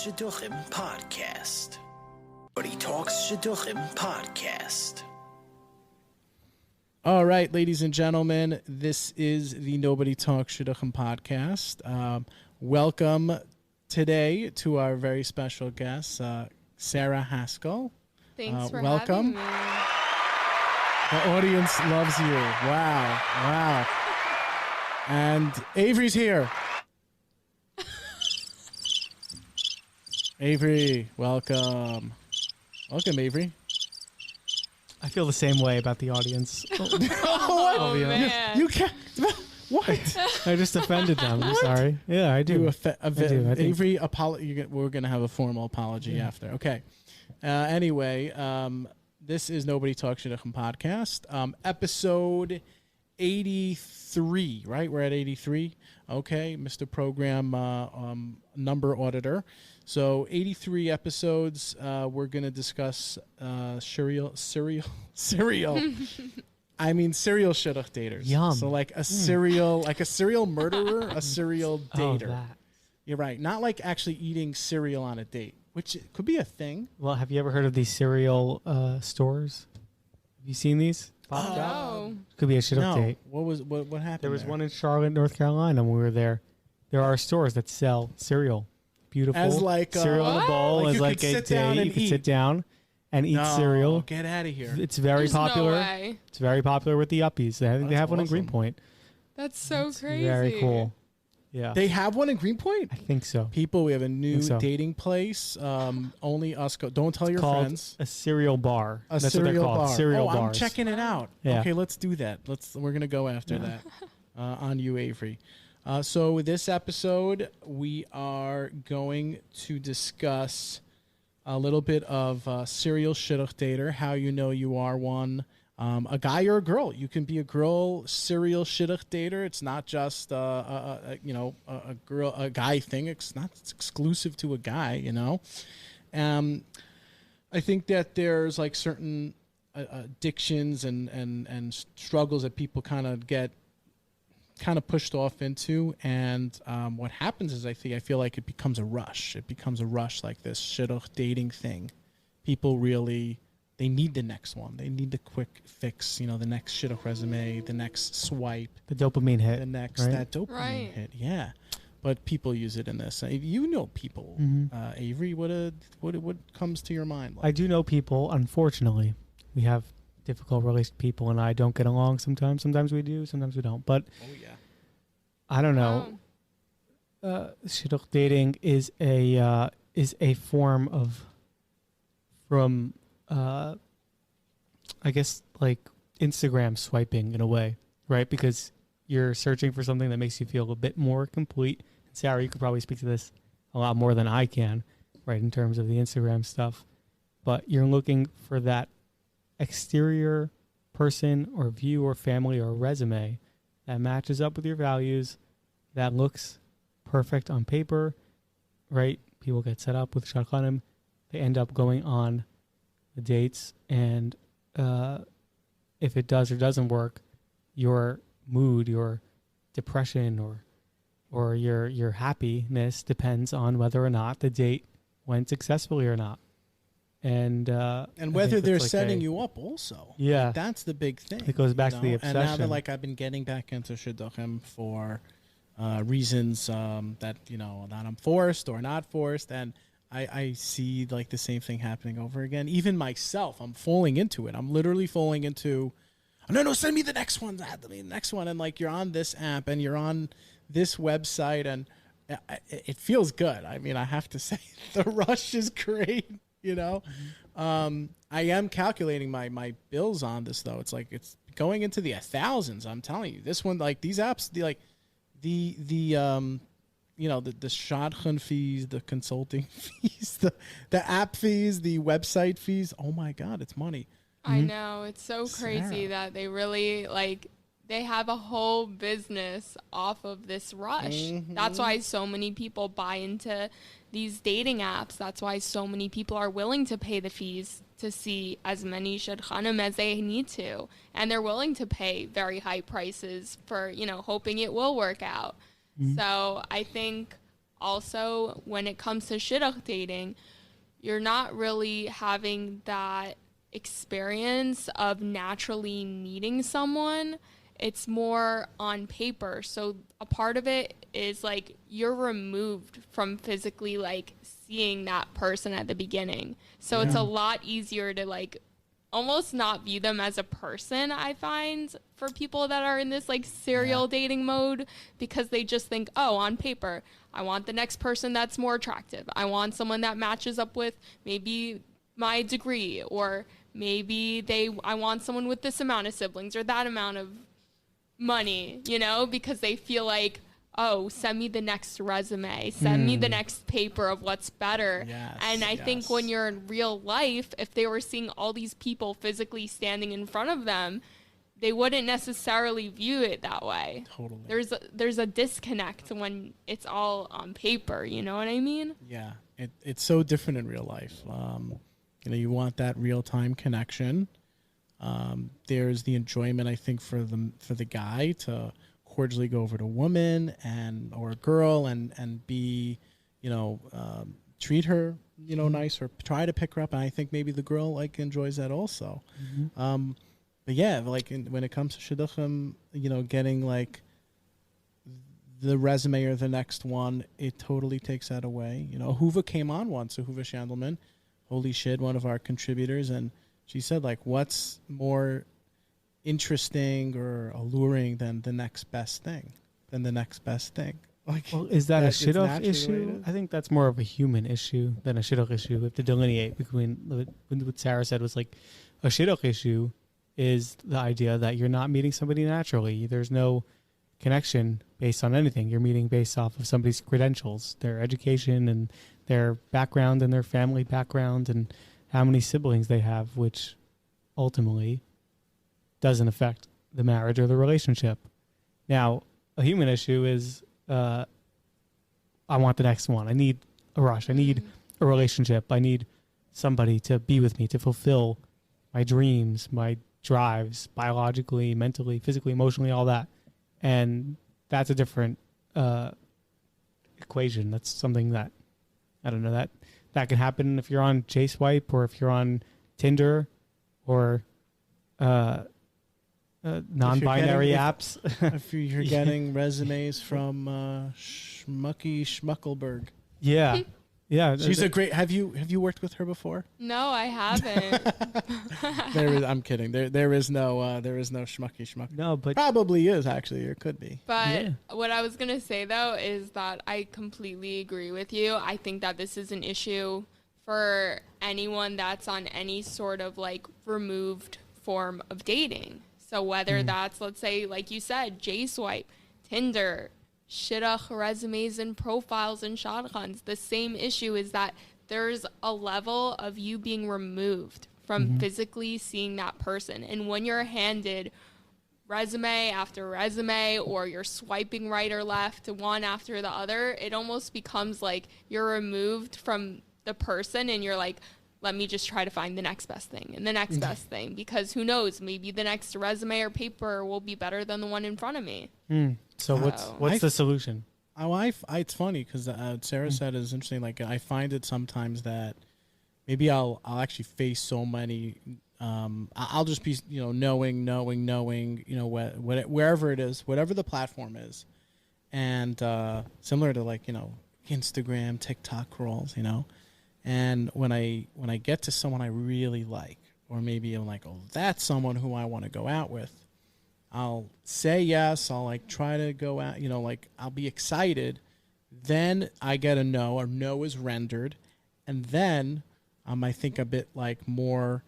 Shidduchim podcast. Nobody Talks Shidduchim podcast. All right, ladies and gentlemen, this is the Nobody Talks Shidduchim podcast. Welcome today to our very special guest, Sarah Haskell. Thanks for welcome. having me. The audience loves you. Wow. And Avery's here. Avery, welcome. Welcome, Avery. I feel the same way about the audience. Oh, man. You can't. What? I just offended them. I'm sorry. Yeah, I do. I do. Avery, we're going to have a formal apology after. Okay. Anyway, this is Nobody Talks Shidduchim podcast. Episode 83, right? We're at 83. Okay, Mr. Program Number Auditor. So 83 episodes. We're going to discuss serial. I mean serial shidduch daters. Yum. So like a serial murderer, a serial dater. Oh, that. You're right. Not like actually eating cereal on a date, which could be a thing. Well, have you ever heard of these cereal stores? Have you seen these? No. Could be a shidduch date. What happened? There was one in Charlotte, North Carolina when we were there. There are stores that sell cereal. Beautiful. As like cereal in a bowl, like as you like could a sit down day. and You could eat. sit down and eat cereal. Get out of here. It's very There's popular. No way. It's very popular with the uppies. I think they have one in awesome. Greenpoint. That's so crazy. Very cool. Yeah. They have one in Greenpoint? I think so. People, we have a new so. dating place. Only us go. Don't tell your Called friends. a cereal bar. A That's cereal what they're called. bar. Cereal I'm bars. checking it out. Yeah. Okay, let's do that. We're gonna go after that on you, Avery. So this episode, we are going to discuss a little bit of serial shidduch dater, how you know you are one. A guy or a girl. You can be a girl serial shidduch dater. It's not just a guy thing. It's exclusive to a guy. I think that there's like certain addictions and struggles that people kind of get pushed off into, and what happens is I feel like it becomes a rush. It becomes a rush, like this shidduch dating thing. People really. They need the next one. They need the quick fix, the next shidduch resume, the next swipe. The dopamine hit. The next, right? that dopamine hit, yeah. But people use it in this. You know people. Avery, what comes to your mind? I do know people, unfortunately. We have difficult relationship. People and I don't get along sometimes. Sometimes we do, sometimes we don't. But I don't know. Shidduch dating is a form of I guess like Instagram swiping in a way, right? Because you're searching for something that makes you feel a bit more complete. Sarah, you could probably speak to this a lot more than I can, right, in terms of the Instagram stuff. But you're looking for that exterior person or view or family or resume that matches up with your values, that looks perfect on paper, right? People get set up with shadchanim. They end up going on the dates, and if it does or doesn't work, your mood, your depression, or your happiness depends on whether or not the date went successfully or not, and whether they're setting you up also. Yeah, that's the big thing. It goes back to the obsession. And now that I've been getting back into shidduchim for reasons that that I'm forced or not forced, and I see like the same thing happening over again. Even myself, I'm falling into it. I'm literally falling into, no, send me the next one. The next one. And like you're on this app and you're on this website, and it feels good. I mean, I have to say the rush is great. I am calculating my bills on this though. It's like it's going into the thousands. I'm telling you, this one, like these apps, the shadchan fees, the consulting fees, the app fees, the website fees. Oh my God, it's money. I know. It's so crazy that they really they have a whole business off of this rush. That's why so many people buy into these dating apps. That's why so many people are willing to pay the fees to see as many shadchanim as they need to. And they're willing to pay very high prices for, hoping it will work out. So I think also when it comes to shidduch dating, you're not really having that experience of naturally meeting someone. It's more on paper. So a part of it is like you're removed from physically like seeing that person at the beginning. So it's a lot easier to like almost not view them as a person, I find, for people that are in this like serial dating mode, because they just think, oh, on paper, I want the next person that's more attractive. I want someone that matches up with maybe my degree, or maybe I want someone with this amount of siblings or that amount of money, you know, because they feel like, oh, send me the next resume, send me the next paper of what's better. Yes, and I think when you're in real life, if they were seeing all these people physically standing in front of them, they wouldn't necessarily view it that way. Totally. There's a disconnect when it's all on paper, you know what I mean? Yeah, it's so different in real life. You know, you want that real-time connection. There's the enjoyment, I think, for the guy to cordially go over to a woman or a girl and be, you know, treat her, you know, nice, or try to pick her up. And I think maybe the girl like enjoys that also. But yeah, like when it comes to shidduchim, you know, getting like the resume or the next one, it totally takes that away. You know, Huva came on once, so Huva Shandelman, holy shit, one of our contributors, and she said, like, what's more interesting or alluring than the next best thing? Like, Well, is that a shidduch issue? I think that's more of a human issue than a shidduch issue. We have to delineate between what Sarah said was like a shidduch issue is the idea that you're not meeting somebody naturally. There's no connection based on anything. You're meeting based off of somebody's credentials, their education and their background and their family background and how many siblings they have, which ultimately doesn't affect the marriage or the relationship. Now, a human issue is I want the next one. I need a rush. I need a relationship. I need somebody to be with me, to fulfill my dreams, my drives, biologically, mentally, physically, emotionally, all that. And that's a different equation. That's something that, I don't know, that can happen if you're on J-Swipe or if you're on Tinder or non-binary apps. If you're getting resumes from Schmucky Schmuckelberg. Yeah. Yeah. She's a great, have you worked with her before? No, I haven't. I'm kidding. There is no Schmucky Schmuck. No, but probably is actually, or could be. But what I was going to say though is that I completely agree with you. I think that this is an issue for anyone that's on any sort of like removed form of dating. So whether that's, let's say, like you said, J-Swipe, Tinder, shidduch resumes and profiles and shadchans, the same issue is that there's a level of you being removed from physically seeing that person. And when you're handed resume after resume, or you're swiping right or left, one after the other, it almost becomes like you're removed from the person and you're like, let me just try to find the next best thing and the next best thing, because who knows, maybe the next resume or paper will be better than the one in front of me. So what's the solution? It's funny because Sarah said is interesting. Like, I find it sometimes that maybe I'll actually face so many. I'll just be, you know, knowing, you know, wherever it is, whatever the platform is, and similar to like, you know, Instagram, TikTok rolls, you know. And when I get to someone I really like, or maybe I'm like, oh, that's someone who I want to go out with, I'll say yes. I'll like try to go out, you know, like I'll be excited. Then I get a no, or no is rendered. And then I think a bit like more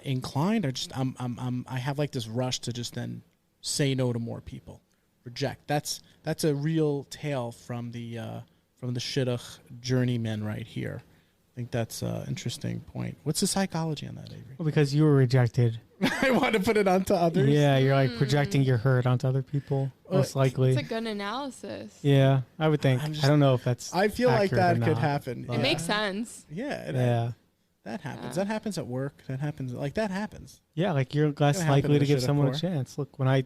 inclined, or just I have like this rush to just then say no to more people, reject. That's a real tale from the shidduch journeyman right here. I think that's an interesting point. What's the psychology on that, Avery? Well, because you were rejected. I want to put it onto others. Yeah, you're like projecting your hurt onto other people, most likely. It's a good analysis. Yeah, I would think. I don't know if that's I feel like that could not, happen. It makes sense. Yeah. That happens. That happens at work. That happens. Yeah, like you're less likely to give someone a chance. Look, when I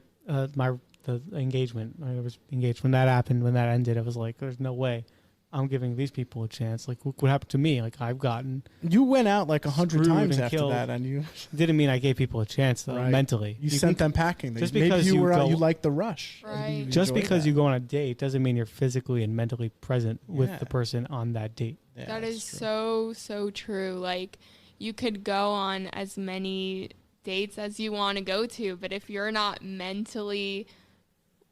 my the engagement. I was engaged when that happened. When that ended, I was like, "There's no way I'm giving these people a chance." Like, look what happened to me. Like, I've gotten You went out like 100 screwed times and after killed. that, and you didn't mean I gave people a chance though. Right. Mentally, you sent them packing. just Maybe because you you were go- you liked the rush. and Right. you just enjoyed because that. you go on a date doesn't mean you're physically and mentally present Yeah. with the person on that date. Yeah, That that's is true. so true. Like, you could go on as many dates as you want to go to, but if you're not mentally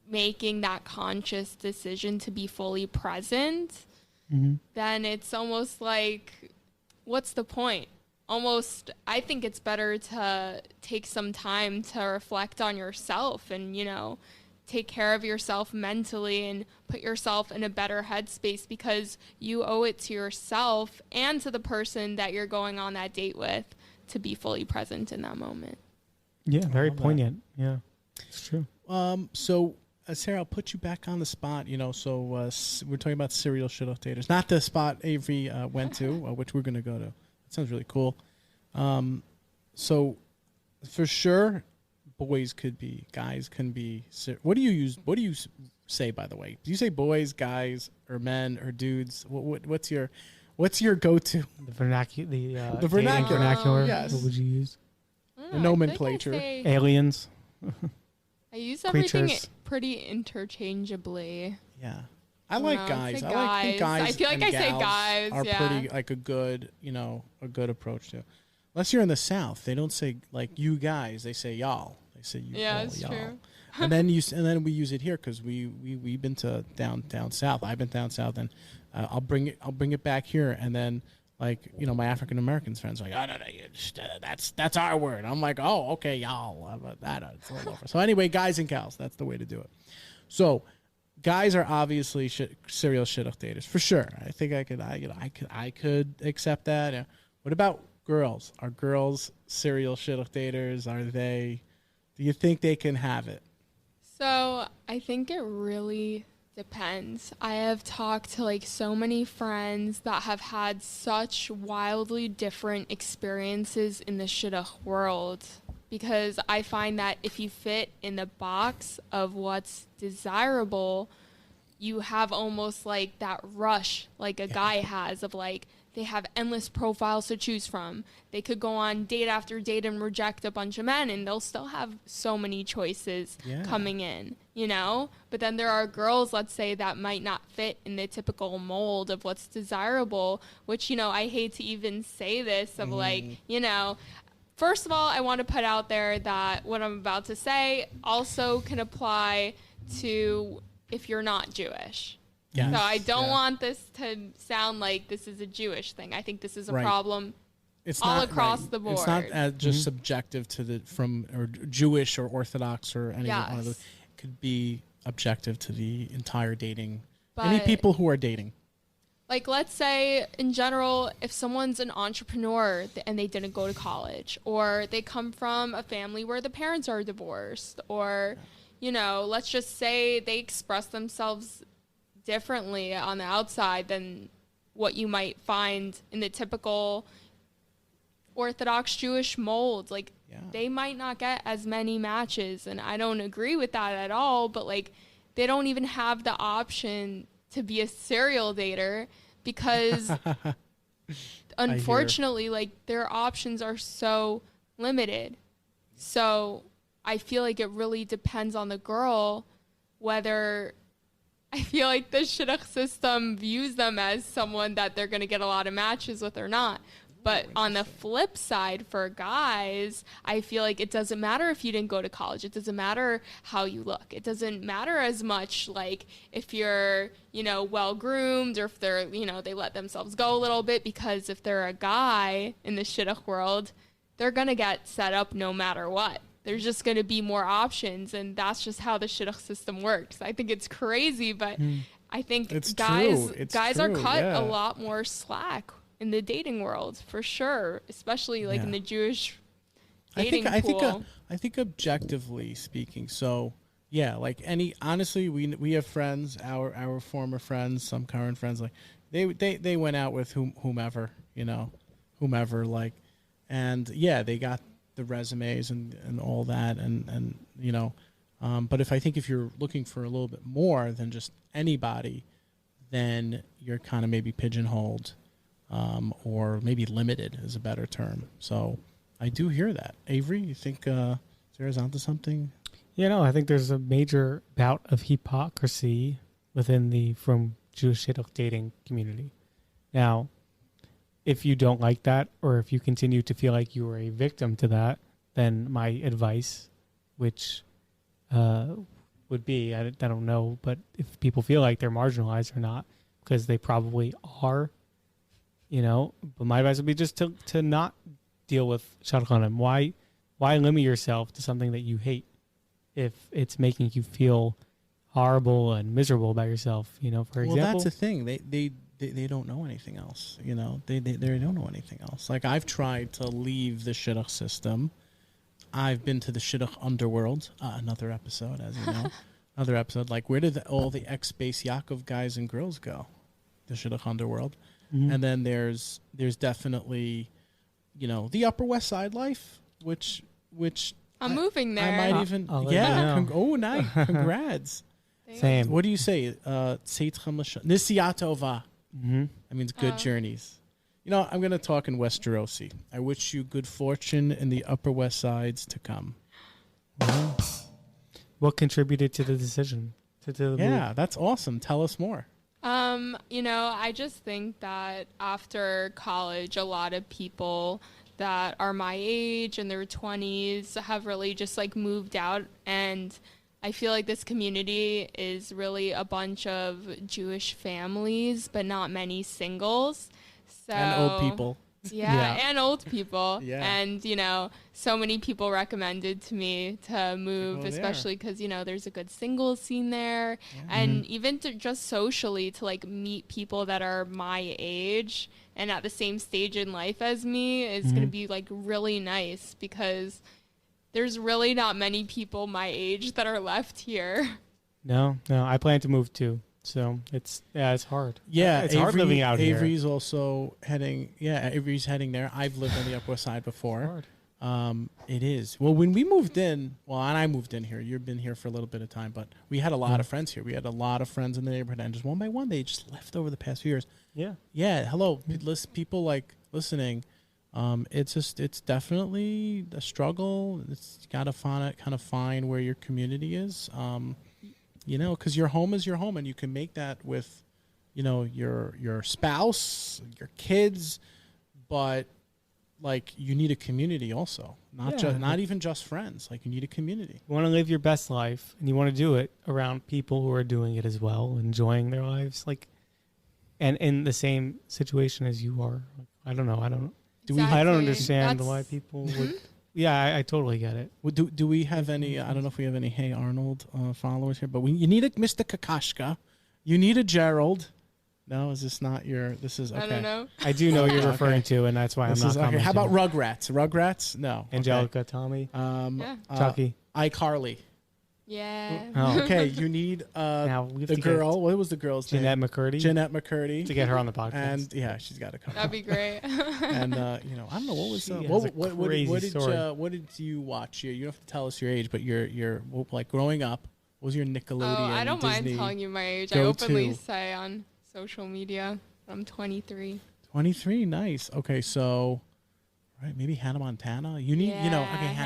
making that conscious decision to be fully present, then it's almost like, what's the point? Almost, I think it's better to take some time to reflect on yourself and, take care of yourself mentally and put yourself in a better headspace, because you owe it to yourself and to the person that you're going on that date with to be fully present in that moment. Yeah, very love that. poignant. Yeah, it's true. So, Sarah, I'll put you back on the spot. We're talking about serial shidduch daters, not the spot Avery went to, which we're going to go to. That sounds really cool. So, for sure, boys could be, guys can be. What do you use? What do you say, by the way? Do you say boys, guys, or men, or dudes? What's your go-to? The vernacular. The dating vernacular. vernacular. Yes. What would you use? I don't The know, I feel like nomenclature. Aliens. I use everything Creatures. pretty interchangeably. Yeah. I like I'd guys. say I think guys. I feel like and I say gals guys, are yeah. pretty like a good approach to. Unless you're in the South, they don't say like you guys. They say y'all. They say you. Yeah, all, it's y'all. true. And then we use it here because we've been to down south. I've been down south, and I'll bring it back here, and then my African Americans friends are like, oh no, that's our word. I'm like, oh okay, y'all. How about that? It's all over. So anyway, guys and gals, that's the way to do it. So guys are obviously serial shidduch daters for sure. I think I could accept that. Yeah. What about girls? Are girls serial shidduch daters? Are they? Do you think they can have it? So I think it really depends. I have talked to so many friends that have had such wildly different experiences in the shidduch world, because I find that if you fit in the box of what's desirable, you have almost that rush like a guy has of they have endless profiles to choose from. They could go on date after date and reject a bunch of men, and they'll still have so many choices coming in, But then there are girls, let's say, that might not fit in the typical mold of what's desirable, which, I hate to even say this of first of all, I want to put out there that what I'm about to say also can apply to if you're not Jewish. Yes. So I don't want this to sound like this is a Jewish thing. I think this is a problem It's all not, across the board. It's not just subjective to or Jewish or Orthodox or any one of those. It could be objective to the entire dating. Any people who are dating. Let's say in general, if someone's an entrepreneur and they didn't go to college, or they come from a family where the parents are divorced, or, let's just say they express themselves differently on the outside than what you might find in the typical Orthodox Jewish mold. They might not get as many matches, and I don't agree with that at all, but they don't even have the option to be a serial dater because unfortunately their options are so limited. So I feel like it really depends on the girl whether I feel like the shidduch system views them as someone that they're going to get a lot of matches with or not. But on the flip side, for guys, I feel like it doesn't matter if you didn't go to college. It doesn't matter how you look. It doesn't matter as much if you're, well-groomed, or if they're, they let themselves go a little bit, because if they're a guy in the shidduch world, they're going to get set up no matter what. There's just going to be more options, and that's just how the shidduch system works. I think it's crazy, but I think guys are cut a lot more slack in the dating world, for sure, especially in the Jewish dating pool. I think objectively speaking, so honestly, we have friends, our former friends, some current friends, they went out with whomever, and they got the resumes and all that, and But if you're looking for a little bit more than just anybody, then you're kind of maybe pigeonholed, or maybe limited is a better term. So I do hear that. Avery, you think Sarah's onto something? I think there's a major bout of hypocrisy within the from Jewish Shidduch dating community. Now, if you don't like that, or if you continue to feel like you are a victim to that, then my advice, which would be, I don't know, but if people feel like they're marginalized or not, because they probably are, but my advice would be just to not deal with Shadchanim. Why limit yourself to something that you hate if it's making you feel horrible and miserable about yourself? For example. Well, that's the thing. They don't know anything else. They don't know anything else. Like, I've tried to leave the Shidduch system. I've been to the Shidduch underworld. Another episode, as you know. Another episode. Like, where did all the ex-Beis Yaakov guys and girls go? The Shidduch underworld. Mm-hmm. And then there's definitely, the Upper West Side life, which I'm moving there. I might even. Nice. Congrats. Same. What do you say? Nisiya Tova. Mm-hmm. That means good journeys. I'm going to talk in West Jersey. I wish you good fortune in the Upper West Sides to come. What contributed to the decision? Yeah, that's awesome. Tell us more. I just think that after college, a lot of people that are my age in their 20s have really just moved out, and I feel like this community is really a bunch of Jewish families, but not many singles. So, and old people. Yeah, and old people. Yeah. And, so many people recommended to me to move, especially because, there's a good singles scene there. Yeah. And even just socially to, meet people that are my age and at the same stage in life as me is going to be, really nice, because there's really not many people my age that are left here. No, I plan to move too. So it's hard. Yeah, it's hard living out here. Avery's also heading. Yeah, Avery's heading there. I've lived on the Upper West Side before. It is. Well, when we moved in, and I moved in here. You've been here for a little bit of time, but we had a lot of friends here. We had a lot of friends in the neighborhood, and just one by one, they just left over the past few years. Yeah. Yeah. Hello, people listening. It's definitely a struggle. It's got to find where your community is. Because your home is your home, and you can make that with, your spouse, your kids, but you need a community also, not even just friends. You need a community. You want to live your best life, and you want to do it around people who are doing it as well, enjoying their lives, and in the same situation as you are. I don't know. Exactly. I don't understand why people would. Yeah, I totally get it. Do we have any? I don't know if we have any Hey Arnold followers here, but you need a Mr. Kakashka. You need a Gerald. No, is this not your? This is okay. I don't know. I do know what you're referring to, and that's why I'm not commenting. How about Rugrats? Rugrats? No. Angelica, Tommy, Chucky, iCarly. Yeah. Oh. Okay, you need now we have the to girl. What was the girl's name? Jeanette McCurdy. To get her on the podcast. And she's got to come. That'd be great. And I don't know what was what did you watch? You don't have to tell us your age, but you're growing up. What was your Nickelodeon? Oh, I don't Disney mind telling you my age. I openly say on social media I'm 23. 23, nice. Okay, so. Right, maybe Hannah Montana. You need, Hannah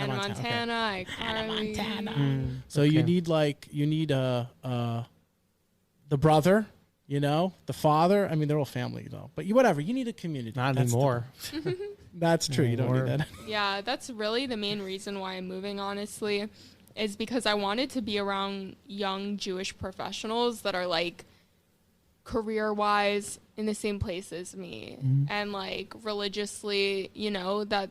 Montana, okay. Hannah Montana. So you need the brother, the father. I mean, they're all family though. But whatever, you need a community. Not anymore. That's true. You don't need that. Yeah, that's really the main reason why I'm moving. Honestly, is because I wanted to be around young Jewish professionals that are career-wise in the same place as me, and religiously, that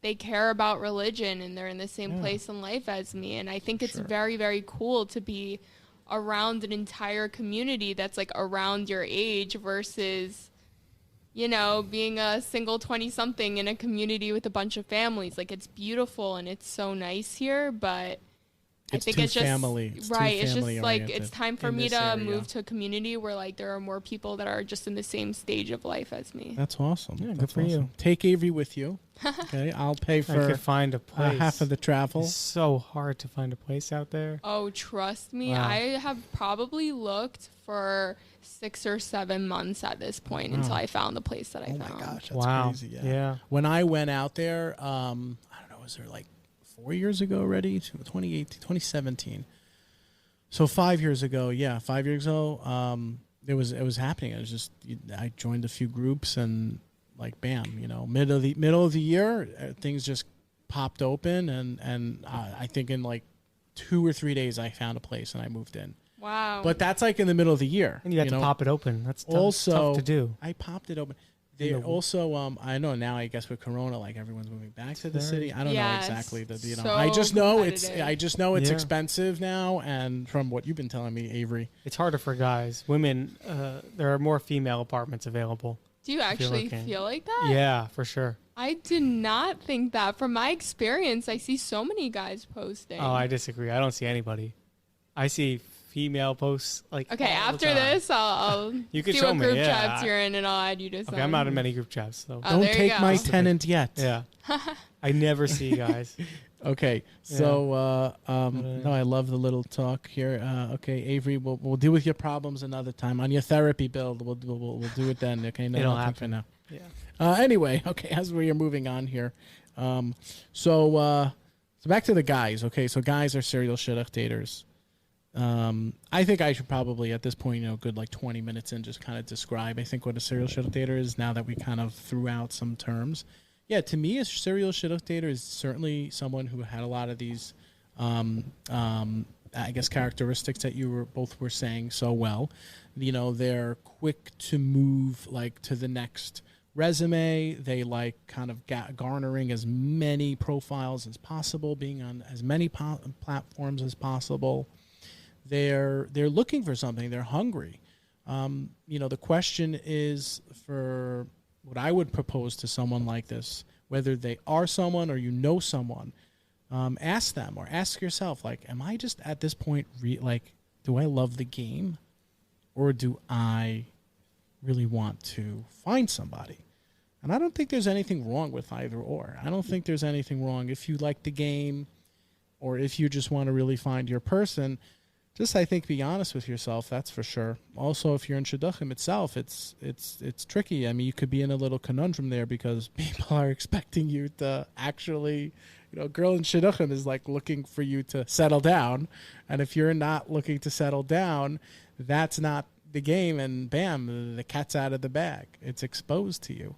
they care about religion and they're in the same place in life as me. And I think it's very, very cool to be around an entire community that's around your age versus, being a single 20-something in a community with a bunch of families. It's beautiful and it's so nice here, but It's think too it's just family. It's too right. It's just family like oriented it's time for in me this to area. move to a community where like there are more people that are just in the same stage of life as me. That's awesome. Yeah, good That's for you. awesome. Take Avery with you. Okay, I'll pay I for could find a place. half of the travel. It's so hard to find a place out there. Oh, trust me, Wow. I have probably looked for 6 or 7 months at this point until I found the place that I Oh found. my gosh, that's Wow. crazy. Yeah. Yeah. When I went out there, I don't know, was there like 4 years ago already? 2018, 2017. So 5 years ago, yeah, 5 years ago, it was happening. It was just I joined a few groups and like bam, middle of the year, things just popped open and I think in like 2 or 3 days I found a place and I moved in. Wow. But that's like in the middle of the year. And you have to pop it open. That's tough to do. I popped it open. They also, I know now. I guess with Corona, like everyone's moving back to the city. I don't know exactly so I just know it's. competitive. I just know it's Yeah. expensive now. And from what you've been telling me, Avery, It's harder for guys. Women, there are more female apartments available. Do you actually looking. feel like that? Yeah, for sure. I did not think that. From my experience, I see so many guys posting. Oh, I disagree. I don't see anybody. I see female posts like okay, all the after time. this, I'll You could see show what me, group yeah. chats you're in, and I'll add you to some. Okay, I'm not in many group chats, so Oh, don't there you take go. my tenant yet. yeah. I never see guys. Okay, so no, I love the little talk here. Okay, Avery, we'll deal with your problems another time on your therapy bill. We'll do it then. Okay, no, It'll nothing for happen. now. Yeah. Anyway, okay, as we are moving on here, so back to the guys. Okay, so guys are serial shidduch daters. I think I should probably at this point, good like 20 minutes in, just kind of describe, I think, what a serial shidduch dater is now that we kind of threw out some terms. Yeah, to me, a serial shidduch dater is certainly someone who had a lot of these, I guess, characteristics that you both were saying so well. They're quick to move like to the next resume. They like kind of garnering as many profiles as possible, being on as many platforms as possible. They're looking for something. They're hungry. The question is, for what I would propose to someone like this, whether they are someone or someone, ask them or ask yourself, like, am I just at this point, do I love the game, or do I really want to find somebody? And I don't think there's anything wrong with either or. I don't think there's anything wrong if you like the game or if you just want to really find your person. Just, I think, be honest with yourself. That's for sure. Also, if you're in shidduchim itself, it's tricky. I mean, you could be in a little conundrum there because people are expecting you to actually, a girl in shidduchim is like looking for you to settle down, and if you're not looking to settle down, that's not the game. And bam, the cat's out of the bag. It's exposed to you.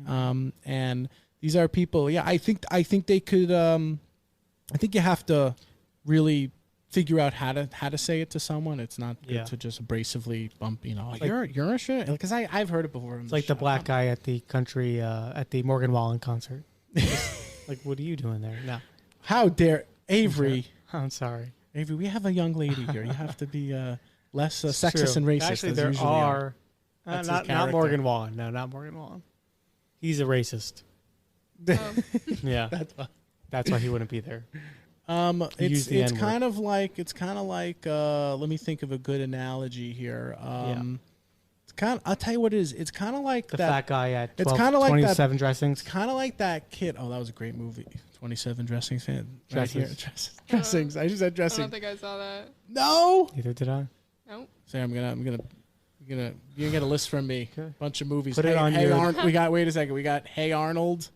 And these are people. Yeah, I think they could. I think you have to really figure out how to say it to someone. It's not good to just abrasively bump. Like, you're a shit, because I've heard it before. It's like the black guy at the country at the Morgan Wallen concert. Like, what are you doing there? No. How dare Avery? I'm sorry. Avery, we have a young lady here. You have to be less sexist True. and racist. Actually, as there usually are. That's his Not character. Morgan Wallen. No, not Morgan Wallen. He's a racist. Oh. Yeah. That's why he wouldn't be there. It's kind of like let me think of a good analogy here. It's kind of, I'll tell you what it is. It's kind of like The that fat guy at 12, it's kind of like 27 that, dressings. It's kind of like that kid. Oh, that was a great movie. 27 Dressings fan. Right Dresses. here. Dressings. I just said I dressing. don't think I saw that. No. Neither did I. Nope. So you're gonna get a list from me. Okay. Bunch of movies. Put it on your- we got. Wait a second. We got Hey Arnold.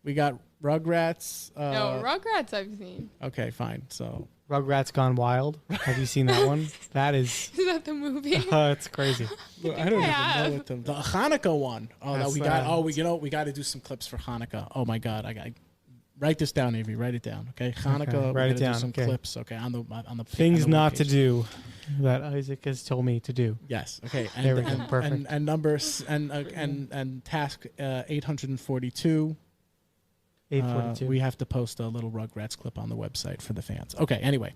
We got Rugrats. No, Rugrats I've seen. Okay, fine. So Rugrats Gone Wild. Have you seen that one? That is. Is that the movie? It's crazy. I don't even have. know what the Hanukkah one. Oh, That's, we got. We got to do some clips for Hanukkah. Oh my God, I got. Write this down, Avery. Write it down. Okay, Hanukkah. Write it Do down, some okay. clips. Okay, on the Things on the not to location. do that Isaac has told me to do. Yes. Okay. And, There we go. and, Perfect. and numbers and task 842. 842. We have to post a little Rugrats clip on the website for the fans. Okay. Anyway.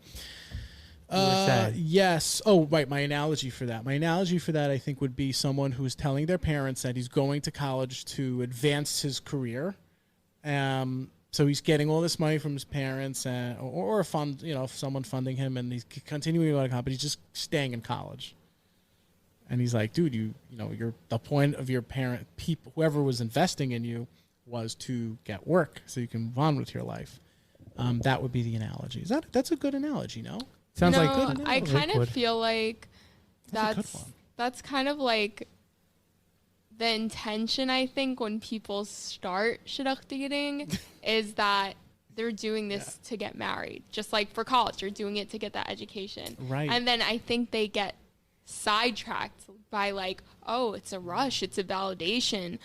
You were saying. Yes. Oh, right. My analogy for that, I think, would be someone who's telling their parents that he's going to college to advance his career. So he's getting all this money from his parents, or a fund, someone funding him, and he's continuing to go to college, but he's just staying in college. And he's like, dude, you're the point of your people, whoever was investing in you, was to get work so you can move on with your life. That would be the analogy. That's a good analogy, no? Sounds like No, good. I kind of feel like That's a good one. that's kind of like the intention, I think, when people start shidduch dating is that they're doing this to get married. Just like for college, you're doing it to get that education. Right. And then I think they get sidetracked by like, oh, it's a rush, it's a validation.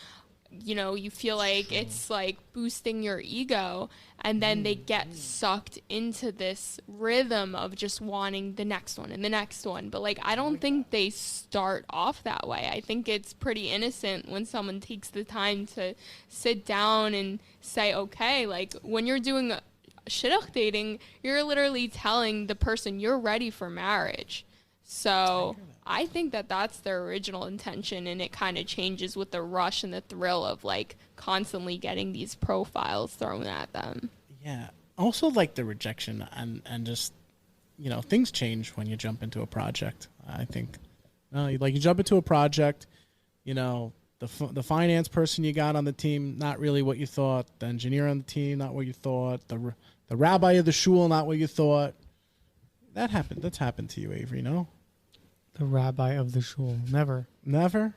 You feel like it's like boosting your ego, and then they get sucked into this rhythm of just wanting the next one and the next one. But like, I don't think they start off that way. I think it's pretty innocent when someone takes the time to sit down and say, okay, like when you're doing shidduch dating, you're literally telling the person you're ready for marriage. So I think that that's their original intention, and it kind of changes with the rush and the thrill of like constantly getting these profiles thrown at them. Yeah. Also, like the rejection and just things change when you jump into a project. I think, like you jump into a project, the finance person you got on the team, not really what you thought. The engineer on the team, not what you thought. The rabbi of the shul, not what you thought. That's happened to you, Avery. No. The rabbi of the shul. Never. No.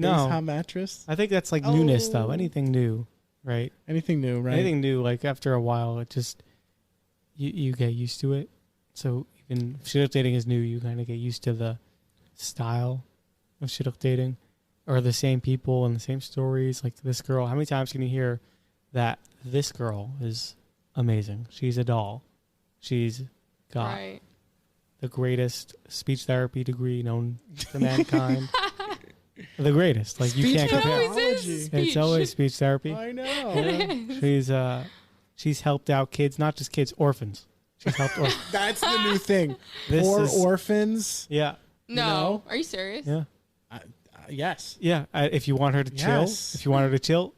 Hot mattress. I think that's like newness, though. Anything new, right? Anything new, right? Anything new, like after a while, it just you get used to it. So even if shidduch dating is new, you kind of get used to the style of shidduch dating, or the same people and the same stories. Like this girl, how many times can you hear that this girl is amazing? She's a doll. She's got Right. the greatest speech therapy degree known to mankind. The greatest. Like you can't It compare. always is speech. It's always speech therapy. I know. She's helped out kids, not just kids, orphans. She's helped orphans. That's the new thing. This Poor is- orphans. Yeah. No. Are you serious? Yeah. Yes. Yeah. If you want her to Yes. chill,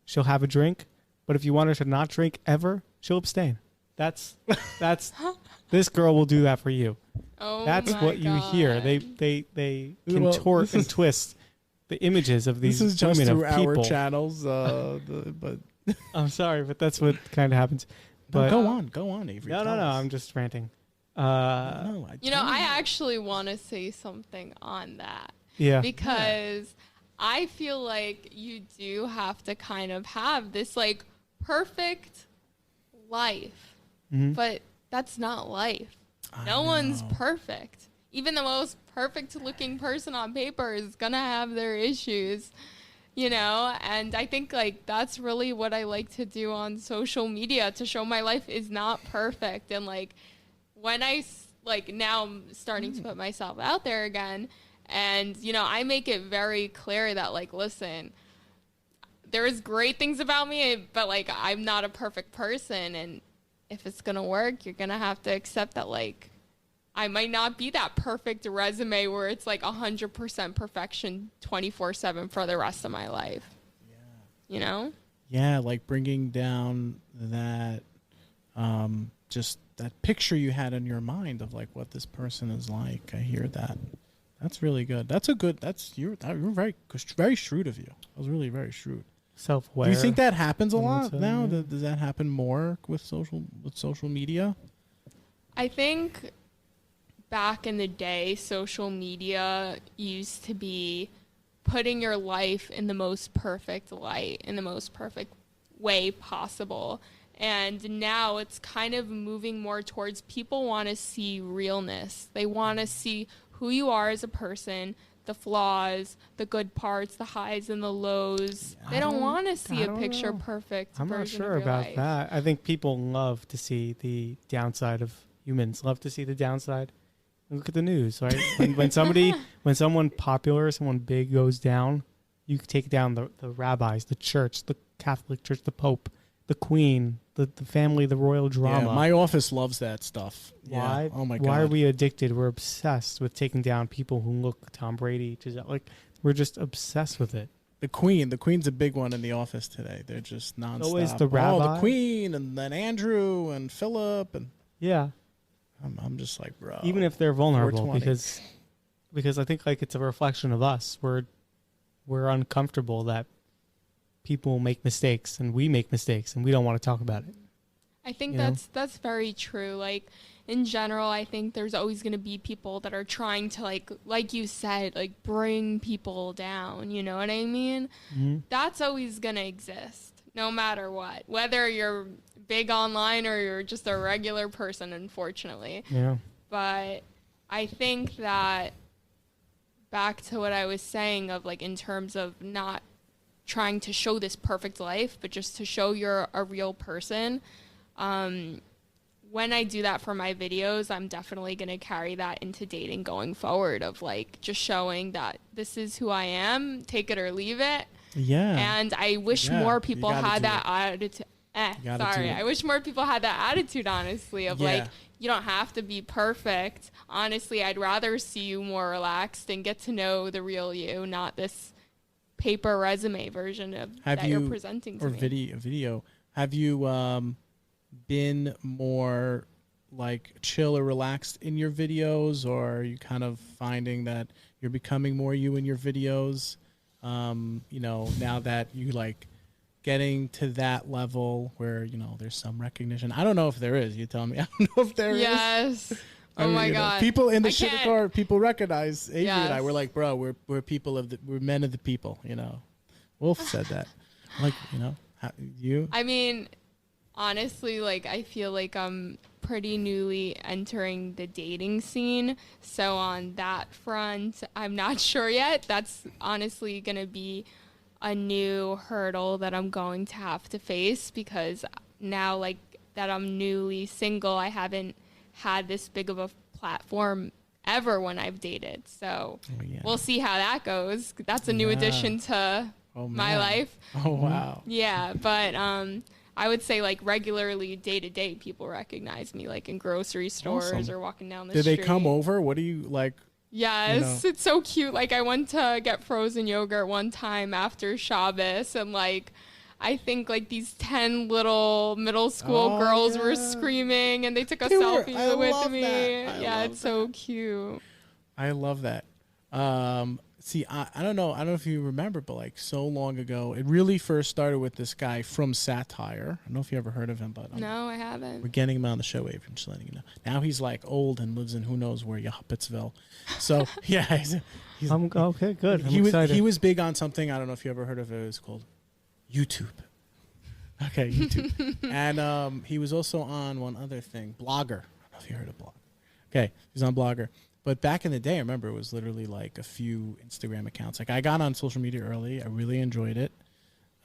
she'll have a drink. But if you want her to not drink ever, she'll abstain. That's this girl will do that for you. Oh, That's my what you hear. God. They Well, contort and twist the images of these This is just women through of our people. channels. But I'm sorry, but that's what kind of happens. But go on, Avery. no, tell us. I'm just ranting. No, I actually want to say something on that. Yeah. Because I feel like you do have to kind of have this like perfect life, but that's not life. No one's perfect. Even the most perfect looking person on paper is gonna have their issues, and I think like that's really what I like to do on social media, to show my life is not perfect. And like when now I'm starting to put myself out there again, and I make it very clear that like, listen, there's great things about me, but like I'm not a perfect person, and if it's gonna work, you're gonna have to accept that like I might not be that perfect resume where it's like 100% perfection 24/7 for the rest of my life. Yeah. Yeah, like bringing down that, just that picture you had in your mind of like what this person is like. I hear that. That's really good. You're very shrewd of you. That was really very shrewd. Self-aware. Do you think that happens a I lot would say, now? yeah. Does that happen more with social media? I think back in the day, social media used to be putting your life in the most perfect light, in the most perfect way possible. And now it's kind of moving more towards people want to see realness. They want to see who you are as a person, the flaws, the good parts, the highs and the lows. They don't want to see I a don't picture know. perfect I'm not version sure of your about life. that. I think people love to see the downside of humans. Love to see the downside. Look at the news, right? when someone popular, someone big goes down, you take down the rabbis, the church, the Catholic Church, the Pope, the Queen, the family, the royal drama. Yeah, my office loves that stuff. Why? Yeah. Oh my God. Why are we addicted? We're obsessed with taking down people who look Tom Brady. Like we're just obsessed with it. The Queen's a big one in the office today. They're just nonstop. Always the Oh, rabbi. the Queen, and then Andrew and Philip, and Yeah. I'm just like, bro. Even if they're vulnerable, 420. because I think like it's a reflection of us. We're uncomfortable that people make mistakes and we make mistakes and we don't want to talk about it. I think You know? that's very true. Like in general, I think there's always going to be people that are trying to like you said, like bring people down. You know what I mean? Mm-hmm. That's always going to exist, no matter what. Whether you're big online or you're just a regular person, unfortunately. Yeah. But I think that back to what I was saying of like in terms of not trying to show this perfect life, but just to show you're a real person. When I do that for my videos, I'm definitely going to carry that into dating going forward of like just showing that this is who I am, take it or leave it. Yeah. And I wish Yeah, more you people gotta had do that it. attitude. gotta Sorry. do it. I wish more people had that attitude, honestly, of Yeah. like, you don't have to be perfect. Honestly, I'd rather see you more relaxed and get to know the real you, not this paper resume version of that you're presenting to or me. video. Have you been more like chill or relaxed in your videos, or are you kind of finding that you're becoming more you in your videos? You know, now that you like getting to that level where, you know, there's some recognition. I don't know if there is. You tell me. I don't know if there is. Yes. I Oh mean, my you know, God. people in the I can't- Shidduch car, people recognize Avery and I. Yes. We're like, bro, we're people of we're men of the people. You know, Wolf said that. Like, you know, you. I mean, honestly, like, I feel like I'm pretty newly entering the dating scene. So on that front, I'm not sure yet. That's honestly going to be a new hurdle that I'm going to have to face, because now, like, that I'm newly single, I haven't had this big of a platform ever when I've dated. So yeah. we'll see how that goes. That's a new Yeah. addition to Oh, my man. life. Oh wow. Yeah, but I would say like regularly day to day people recognize me like in grocery stores Awesome. or walking down the Did street. they come over? What do you like? Yes, you know? it's so cute. Like I went to get frozen yogurt one time after Shabbos, and like I think like these 10 little middle school Oh, girls were yeah. screaming, and they took a They were- selfie I with love me. that. I Yeah, love it's so cute. I love that. See, I don't know. I don't know if you remember, but like so long ago, it really first started with this guy from Satire. I don't know if you ever heard of him, but No, I we're haven't. getting him on the show, Avery. I'm just letting you know. Now he's like old and lives in who knows where, Yappetsville. So yeah, he's Okay, good. I'm he was excited. he was big on something. I don't know if you ever heard of it. It was called YouTube. Okay, YouTube. And he was also on one other thing, Blogger. I don't know if you heard of Blogger. Okay, he's on Blogger. But back in the day, I remember it was literally like a few Instagram accounts. Like I got on social media early. I really enjoyed it.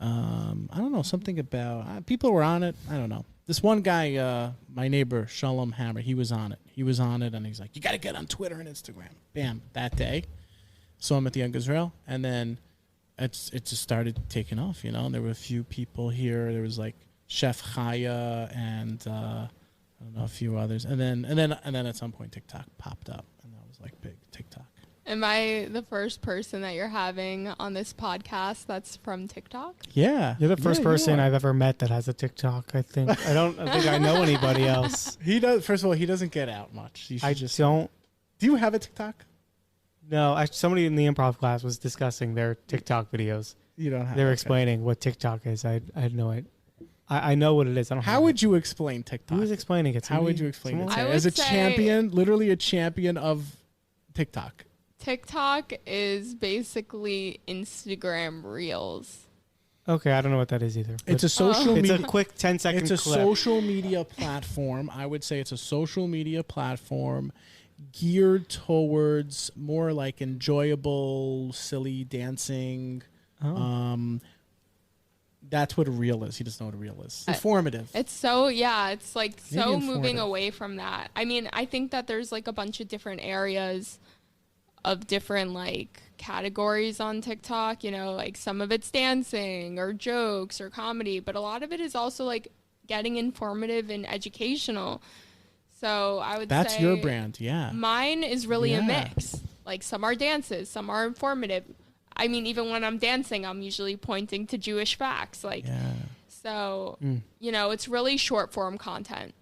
I don't know, something about people were on it. I don't know. This one guy, my neighbor Shalom Hammer, he was on it. He was on it, and he's like, "You got to get on Twitter and Instagram." Bam, that day, saw him at the Young Israel, and then it just started taking off. You know, and there were a few people here. There was like Chef Chaya and I don't know, a few others, and then at some point TikTok popped up, and that was like big TikTok. Am I the first person that you're having on this podcast that's from TikTok? Yeah, You're the first you person are. I've ever met that has a TikTok. I think I think I know anybody else. He does. First of all, he doesn't get out much. You should I just. don't. Do you have a TikTok? No, somebody in the improv class was discussing their TikTok videos. You don't have. They were okay. explaining what TikTok is. I had no idea. I know what it is. I don't. How have would you explain TikTok? Who was explaining it? How would you explain it? I Sarah? would As a say- champion, literally a champion of TikTok. TikTok is basically Instagram Reels. Okay, I don't know what that is either. It's a But social it's media. a quick 10-second It's a clip. social media platform. I would say it's a social media platform geared towards more like enjoyable, silly dancing. Oh. That's what a reel is. He doesn't know what a reel is. Informative. It's so, yeah, it's like Maybe so moving informative. away from that. I mean, I think that there's like a bunch of different areas of different like categories on TikTok, you know, like some of it's dancing or jokes or comedy, but a lot of it is also like getting informative and educational. So I would That's say your brand, yeah. mine is really a Yeah. mix. Like some are dances, some are informative. I mean, even when I'm dancing, I'm usually pointing to Jewish facts. Like, so, you know, it's really short form content.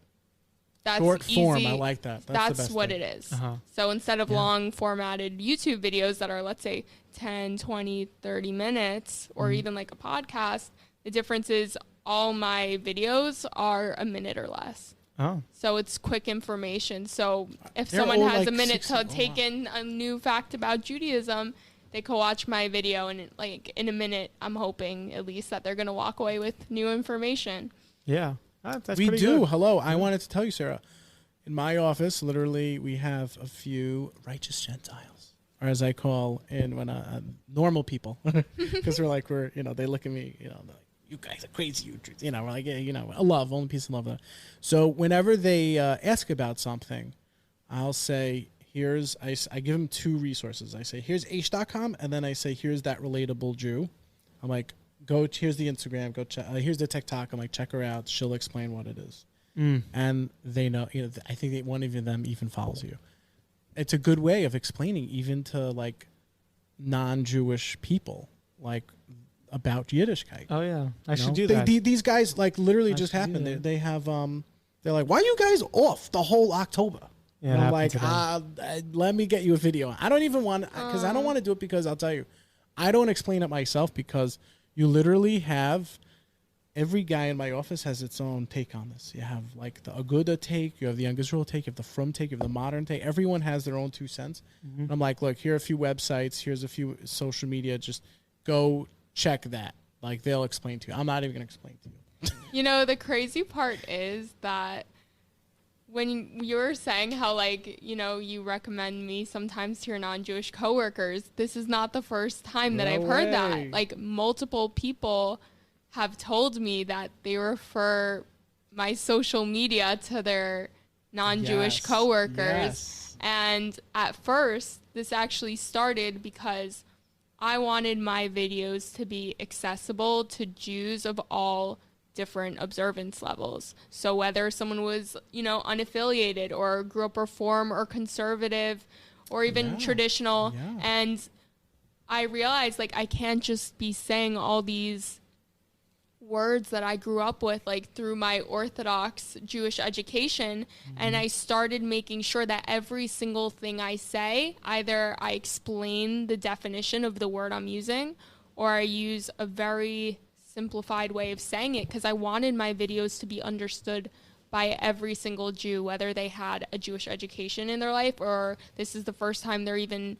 That's short form, easy. I like that. That's what it is. So instead of long formatted YouTube videos that are, let's say, 10, 20, 30 minutes, or even like a podcast, the difference is all my videos are a minute or less. Oh. So it's quick information. So if They're someone all has like a minute 60 to take in a new fact about Judaism, they can watch my video, and like in a minute, I'm hoping at least that they're going to walk away with new information. Yeah. That's We pretty do. good. Hello. I wanted to tell you, Sarah, in my office, literally, we have a few righteous Gentiles, or as I call normal people, because we're, you know, they look at me, you know, they're like, you guys are crazy. You know, we're like, yeah, you know, only piece of love. So whenever they ask about something, I'll say, I give them two resources. I say, here's h.com, and then I say, here's that relatable Jew. I'm like, here's the Instagram, go check, here's the TikTok. I'm like, check her out. She'll explain what it is. And they know, you know, I think that one of them even follows you. It's a good way of explaining even to like non-Jewish people, like, about Yiddishkeit. Oh yeah, I should do that. These guys like literally just should do happened. that. They have they're like, why are you guys off the whole October? Yeah, and it I'm like, happened to let me get you a video. I don't even want, because I don't want to do it, because I'll tell you, I don't explain it myself, because you literally have, every guy in my office has its own take on this. You have like the Aguda take, you have the Young Israel take, you have the Frum take, you have the modern take. Everyone has their own 2 cents. And I'm like, look, here are a few websites, here's a few social media, just go check that. Like, they'll explain to you. I'm not even going to explain to you. You know, the crazy part is that when you were saying how, like, you know, you recommend me sometimes to your non-Jewish coworkers, this is not the first time that I've heard that. Like, multiple people have told me that they refer my social media to their non-Jewish coworkers. Yes. And at first, this actually started because I wanted my videos to be accessible to Jews of all different observance levels. So whether someone was, you know, unaffiliated or grew up Reform or conservative or even traditional. And I realized, like, I can't just be saying all these words that I grew up with, like, through my Orthodox Jewish education. And I started making sure that every single thing I say, either I explain the definition of the word I'm using, or I use a very simplified way of saying it, because I wanted my videos to be understood by every single Jew, whether they had a Jewish education in their life or this is the first time they're even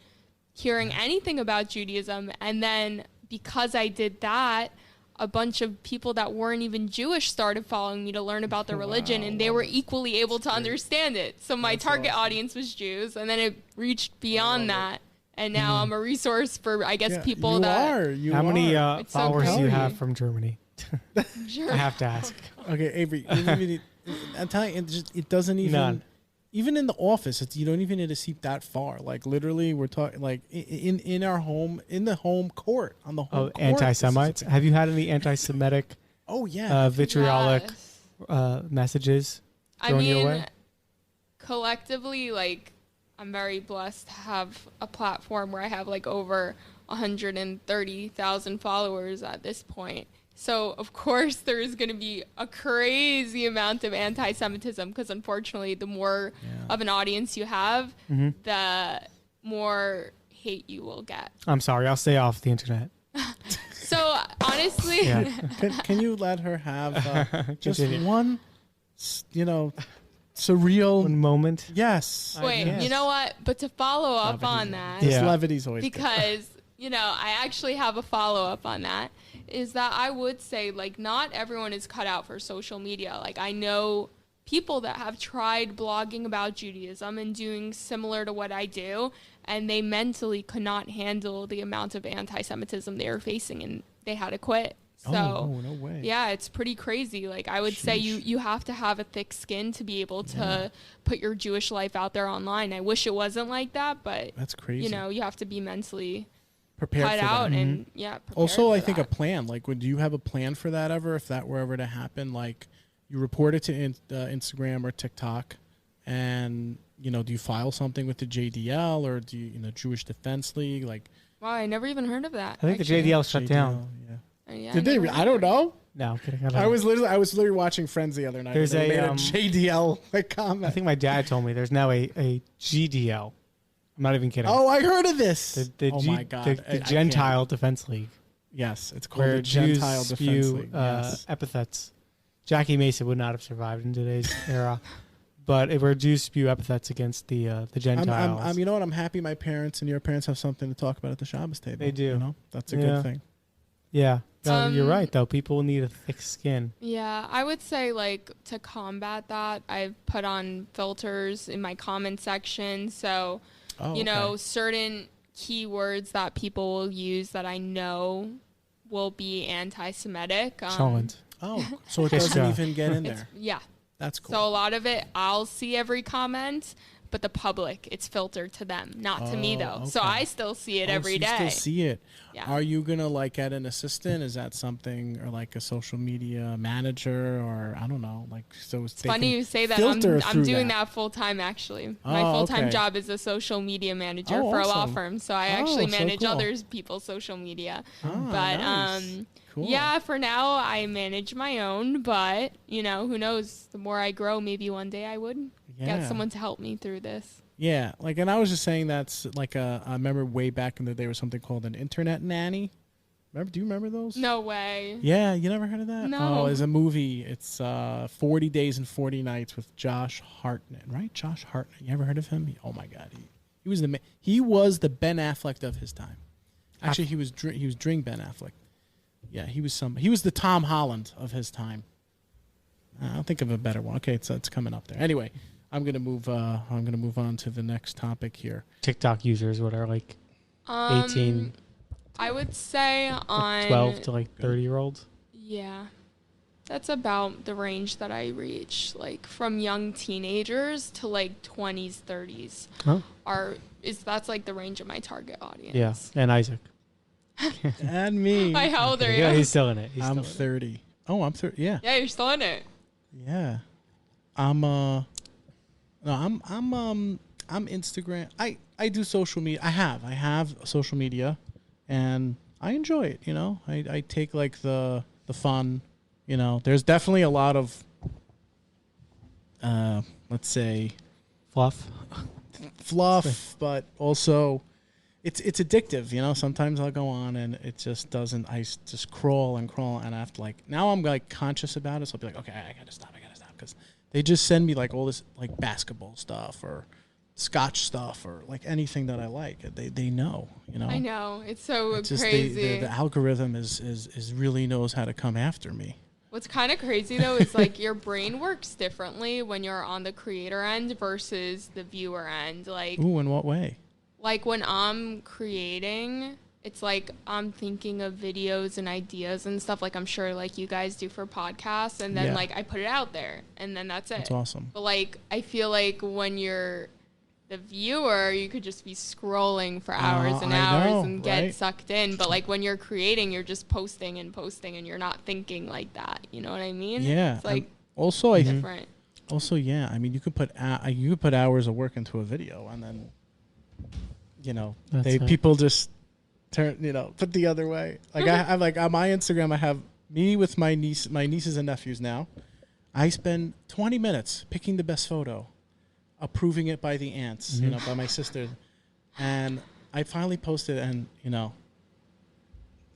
hearing anything about Judaism. And then because I did that, a bunch of people that weren't even Jewish started following me to learn about the religion, and they were equally able to understand it. So my target audience was Jews, and then it reached beyond that. And now I'm a resource for, I guess, people you that... Are. You How many It's so followers do you crazy. have from Germany? Sure. I have to ask. Okay, Avery, I'm telling you, it doesn't even... None. Even in the office, you don't even need to see that far. Like, literally, we're talking, like, in our home, in the home court, on the home court. Anti-Semites. Have you had any anti-Semitic vitriolic messages I thrown your mean, way? collectively, like, I'm very blessed to have a platform where I have like over 130,000 followers at this point. So, of course, there is going to be a crazy amount of anti-Semitism, because unfortunately, the more of an audience you have, the more hate you will get. I'm sorry, I'll stay off the internet. So, honestly, Can you let her have just Continue. one, you know, surreal One moment. Yes. wait, guess. you know what? But to follow up on that, This Yeah. levity's always good. because, you know, I actually have a follow-up on that, is that I would say, like, not everyone is cut out for social media. Like, I know people that have tried blogging about Judaism and doing similar to what I do, and they mentally could not handle the amount of anti-Semitism they were facing, and they had to quit. So, no way. yeah, it's pretty crazy. Like, I would say you have to have a thick skin to be able to put your Jewish life out there online. I wish it wasn't like that, but That's crazy. you know, you have to be mentally Prepared cut for out that. and prepared Also, for I think that. a plan. Like, do you have a plan for that ever? If that were ever to happen, like, you report it to Instagram or TikTok, and, you know, do you file something with the JDL, or do you, Jewish Defense League? Like, Wow, I never even heard of that. I think the JDL shut down. Yeah. Yeah, Did they? I don't know. No, I'm kidding. I was literally watching Friends the other night. There's and they a, made a JDL like comment. I think my dad told me there's now a GDL. I'm not even kidding. Oh, I heard of this. Oh my God. The Gentile Defense League. Yes, it's called Where the Gentile Jews Defense spew League. Yes. epithets. Jackie Mason would not have survived in today's era. But where Jews spew epithets against the Gentiles. I'm, you know what? I'm happy my parents and your parents have something to talk about at the Shabbos table. They do. You know? That's a good thing. Yeah. You're right, though. People need a thick skin. Yeah, I would say, like, to combat that, I've put on filters in my comment section. So, you know, certain keywords that people will use that I know will be anti-Semitic. Oh, so it doesn't even get in there. Yeah. That's cool. So a lot of it, I'll see every comment, but the public, it's filtered to them, not to me, though. So I still see it every day. You still see it. Yeah. Are you going to, like, get an assistant? Is that something, or, like, a social media manager, or, I don't know, like, so it's funny you say that. I'm doing that full-time, actually. My full-time job is a social media manager for a law firm, so I actually manage other people's social media. But, nice. Cool. Yeah, for now, I manage my own, but, you know, who knows? The more I grow, maybe one day I would get someone to help me through this. Yeah, like, and I was just saying that's like I remember way back in the day there was something called an internet nanny. Do you remember those? No way. Yeah, you never heard of that? No. Oh, it's a movie. It's 40 Days and 40 Nights with Josh Hartnett, right? Josh Hartnett. You ever heard of him? Oh my God, he was the Ben Affleck of his time. Actually, he was during Ben Affleck. Yeah, he was the Tom Holland of his time. I'll think of a better one. Okay, it's coming up there. Anyway, I'm gonna move on to the next topic here. TikTok users, what are like 18? I would say on 12 to like 30-year-olds. Yeah, that's about the range that I reach. Like from young teenagers to like 20s, 30s. That's like the range of my target audience. Yeah, and Isaac. And me. Hi, how old are you? Yeah, he's still in it. I'm 30. Oh, I'm 30. Yeah. Yeah, you're still in it. Yeah. I'm Instagram. I do social media. I have social media, and I enjoy it. You know, I take like the fun. You know, there's definitely a lot of let's say fluff, but also it's addictive. You know, sometimes I'll go on and it just doesn't. I just crawl, and I have to, like, now I'm like conscious about it. So I'll be like, okay, I gotta stop because they just send me like all this like basketball stuff or Scotch stuff or like anything that I like. They know, you know. I know, it's so it's just crazy. The algorithm is really knows how to come after me. What's kind of crazy though is like your brain works differently when you're on the creator end versus the viewer end. Like, ooh, in what way? Like when I'm creating, it's like I'm thinking of videos and ideas and stuff, like I'm sure like you guys do for podcasts, and then like I put it out there and then that's it. That's awesome. But like I feel like when you're the viewer, you could just be scrolling for hours and hours and get sucked in. But like when you're creating, you're just posting and you're not thinking like that. You know what I mean? Yeah. It's like also different. Also, yeah. I mean, you could put hours of work into a video, and then, you know, people just turn, you know, put the other way. Like I'm like on my Instagram, I have me with my nieces and nephews now. I spend 20 minutes picking the best photo, approving it by the aunts, you know, by my sister. And I finally posted, and, you know,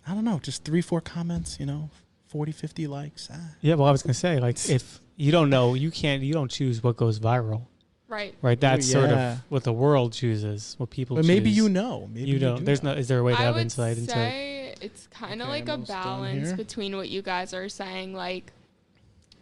I don't know, just 3-4 comments, you know, 40, 50 likes. Yeah, well, I was going to say, like, if you don't know, you don't choose what goes viral. Right. Right. That's sort of what the world chooses, what people choose. But maybe you know. Maybe you don't. Is there a way to have insight into it? I would say it's kind of like a balance between what you guys are saying. Like,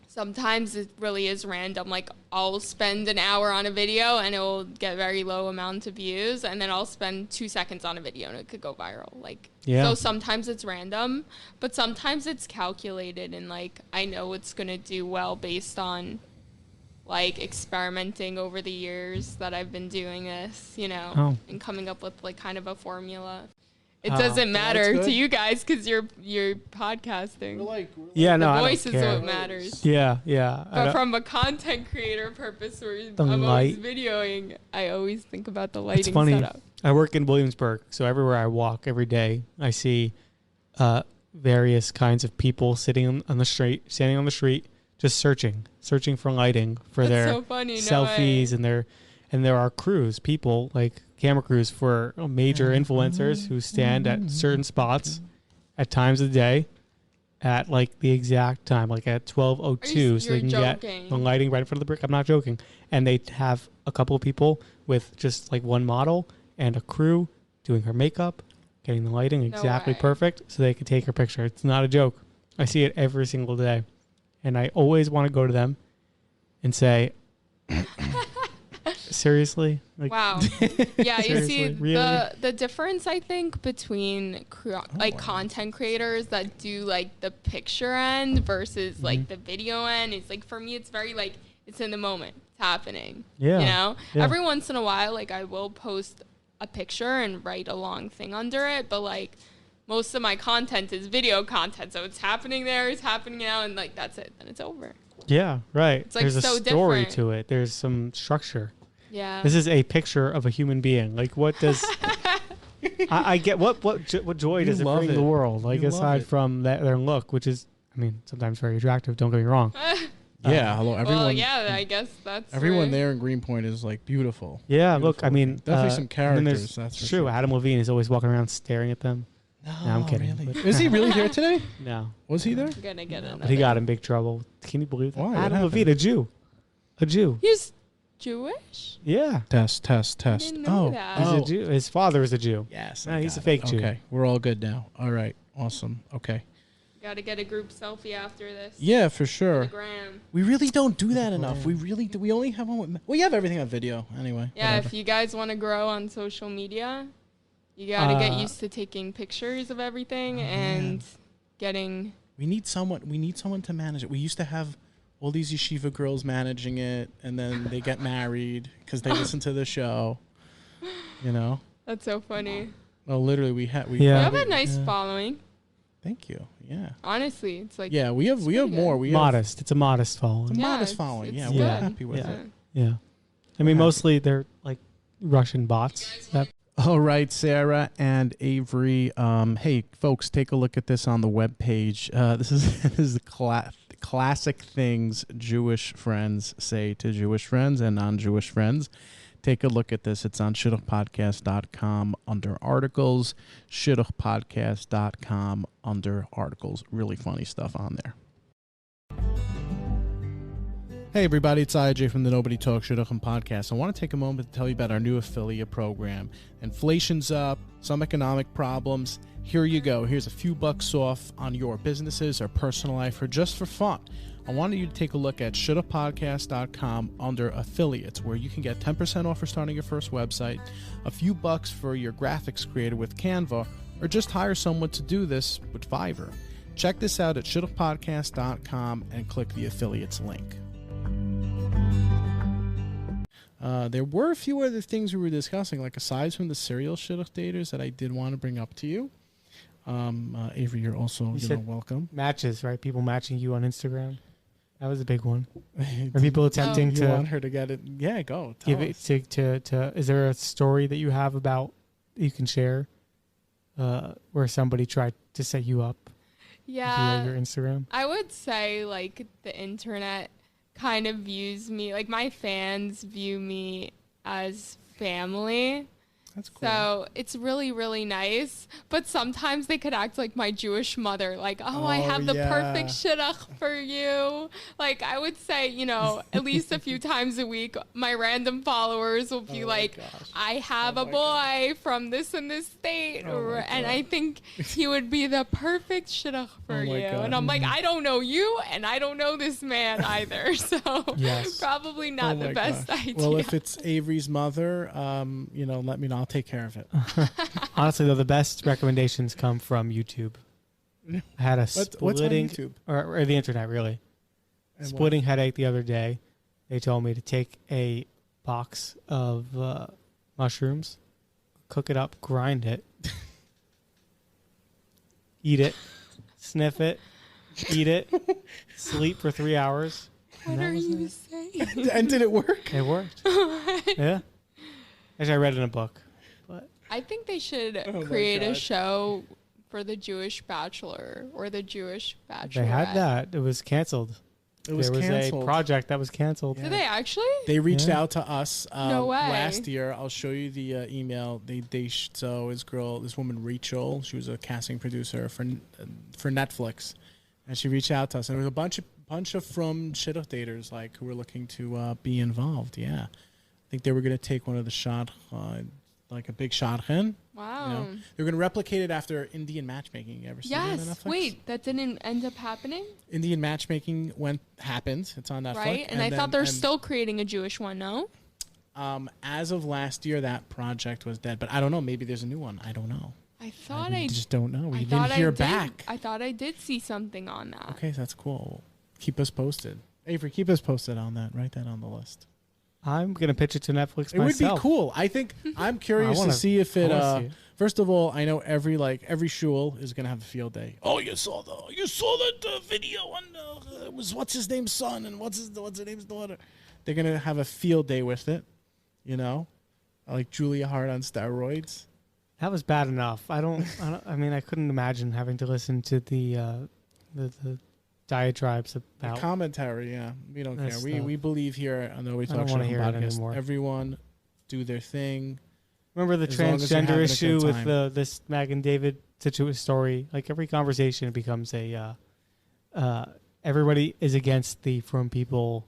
sometimes it really is random. Like, I'll spend an hour on a video and it will get very low amount of views, and then I'll spend 2 seconds on a video and it could go viral. Like, so sometimes it's random, but sometimes it's calculated, and like I know it's gonna do well based on like experimenting over the years that I've been doing this, you know, and coming up with like kind of a formula. It doesn't matter to you guys because you're podcasting. The voice is what matters. Yeah. But from a content creator purpose, where I'm always videoing, I always think about the lighting setup. I work in Williamsburg, so everywhere I walk every day, I see various kinds of people standing on the street, just searching for lighting for That's their so funny. selfies and there are people like camera crews for major influencers who stand at certain spots at times of the day at like the exact time, like at 12:02, so they can get the lighting right in front of the brick. I'm not joking. And they have a couple of people with just like one model and a crew doing her makeup, getting the lighting exactly perfect so they can take her picture. It's not a joke. I see it every single day. And I always want to go to them and say, seriously? Like, wow. Yeah, you see really? the difference, I think, between content creators that do like the picture end versus like the video end. It's like, for me, it's very like, it's in the moment. It's happening. Yeah. You know? Yeah. Every once in a while, like I will post a picture and write a long thing under it, but like most of my content is video content. So it's happening there, it's happening now, and like that's it. Then it's over. Yeah, right. It's like There's so a story different. to it. There's some structure. Yeah. This is a picture of a human being. Like, what does I get? What joy does it bring the world? Like, aside from their look, which is, I mean, sometimes very attractive. Don't get me wrong. Yeah, hello, everyone. Well, yeah, I guess that's everyone there in Greenpoint is like beautiful. Yeah, Beautiful. Look, I mean, definitely some characters. That's for true. sure. Adam Levine is always walking around staring at them. No, I'm kidding. Really? Is he really here today? No. Was he there? I'm gonna get it. But he got in big trouble. Can you believe that? Why? What Adam happened? Levine, a Jew. He's Jewish? Yeah. Test. Didn't know that. He's a Jew. His father is a Jew. Yes. No, he's a fake Jew. Okay, we're all good now. All right, awesome. Okay. Gotta get a group selfie after this. Yeah, for For sure. the gram. We really don't do that enough. We really do. We only have one. We have everything on video anyway. Yeah, whatever. if you guys want to grow on social media, you gotta get used to taking pictures of everything and getting. We need someone to manage it. We used to have all these yeshiva girls managing it, and then they get married because they listen to the show. You know. That's so funny. Well, literally, we You have a nice yeah. following. Thank you. Yeah. Honestly, it's like Yeah, we have pretty more. good. We Modest. It's a modest Have following. a Yeah, modest it's- following. it's Yeah, good. we're happy with Yeah. it. Yeah. I mean, mostly they're like Russian bots. All right, Sarah and Avery. Hey, folks, take a look at this on the webpage. This is the classic things Jewish friends say to Jewish friends and non-Jewish friends. Take a look at this. It's on shidduchpodcast.com under articles, shidduchpodcast.com under articles. Really funny stuff on there. Hey everybody, it's IJ from the Nobody Talks Shidduchim podcast. I want to take a moment to tell you about our new affiliate program. Inflation's up, some economic problems. Here you go. Here's a few bucks off on your businesses or personal life or just for fun. I wanted you to take a look at shidduchpodcast.com under affiliates, where you can get 10% off for starting your first website, a few bucks for your graphics created with Canva, or just hire someone to do this with Fiverr. Check this out at shidduchpodcast.com and click the affiliates link. There were a few other things we were discussing, like aside from the serial shidduch daters that I did want to bring up to you. Avery, you're also welcome. Matches, right? People matching you on Instagram. That was a big one. Are people attempting You to want her to get it? Yeah, go. Tell give us. it to? Is there a story that you have about you can share where somebody tried to set you up via your Instagram? I would say like the internet kind of views me, like my fans view me as family. That's cool. So it's really, really nice. But sometimes they could act like my Jewish mother, like, oh, I have the perfect shidduch for you. Like, I would say, you know, at least a few times a week, my random followers will be like, I have a boy from this and this state. And I think he would be the perfect shidduch for you. And I'm like, I don't know you, and I don't know this man either. So probably not the best idea. Well, if it's Avery's mother, you know, let me know. I'll take care of it. Honestly, though, the best recommendations come from YouTube. I had a What's splitting, on YouTube? or the internet, really. And Splitting headache the other day. They told me to take a box of mushrooms, cook it up, grind it, eat it, sniff it, eat it, sleep for 3 hours. What are you saying? And did it work? It worked. Yeah. Actually, I read it in a book. But I think they should Oh my create a God. show for the Jewish Bachelor or the Jewish Bachelorette. They had that. It was canceled. It was there was canceled. a project that was canceled. Did they actually? They reached Yeah. out to us No way. last year. I'll show you the email. So this woman Rachel, she was a casting producer for Netflix, and she reached out to us. And there was a bunch of from Shidduch daters like who were looking to be involved. Yeah, I think they were going to take one of the shot, like a big shotgun. Wow. You know, they were going to replicate it after Indian matchmaking. You ever seen that on Yes. Netflix? Wait, that didn't end up happening, Indian matchmaking happened. It's on Netflix. right? And I thought they're still creating a Jewish one. No. As of last year, that project was dead. But I don't know. Maybe there's a new one. I don't know. I thought We I just don't know. We I didn't thought hear I did. back. I thought I did see something on that. Okay, that's cool. Keep us posted. Avery, keep us posted on that. Write that on the list. I'm gonna pitch it to Netflix It myself. would be cool. I think I'm curious wanna- to see if it. I wanna see it. First of all, I know every shul is gonna have a field day. Oh, you saw that video on it was what's his name's son and what's her name's daughter. They're gonna have a field day with it. You know, like Julia Hart on steroids. That was bad enough. I mean, I couldn't imagine having to listen to the diatribes The about. commentary, yeah. We don't care. That's We believe here on the We I don't Talk wanna Shidduch hear it podcast. anymore. Everyone do their thing. Remember the As long as you're having transgender a issue good with time. this Mag and David story? Like every conversation becomes a everybody is against the from people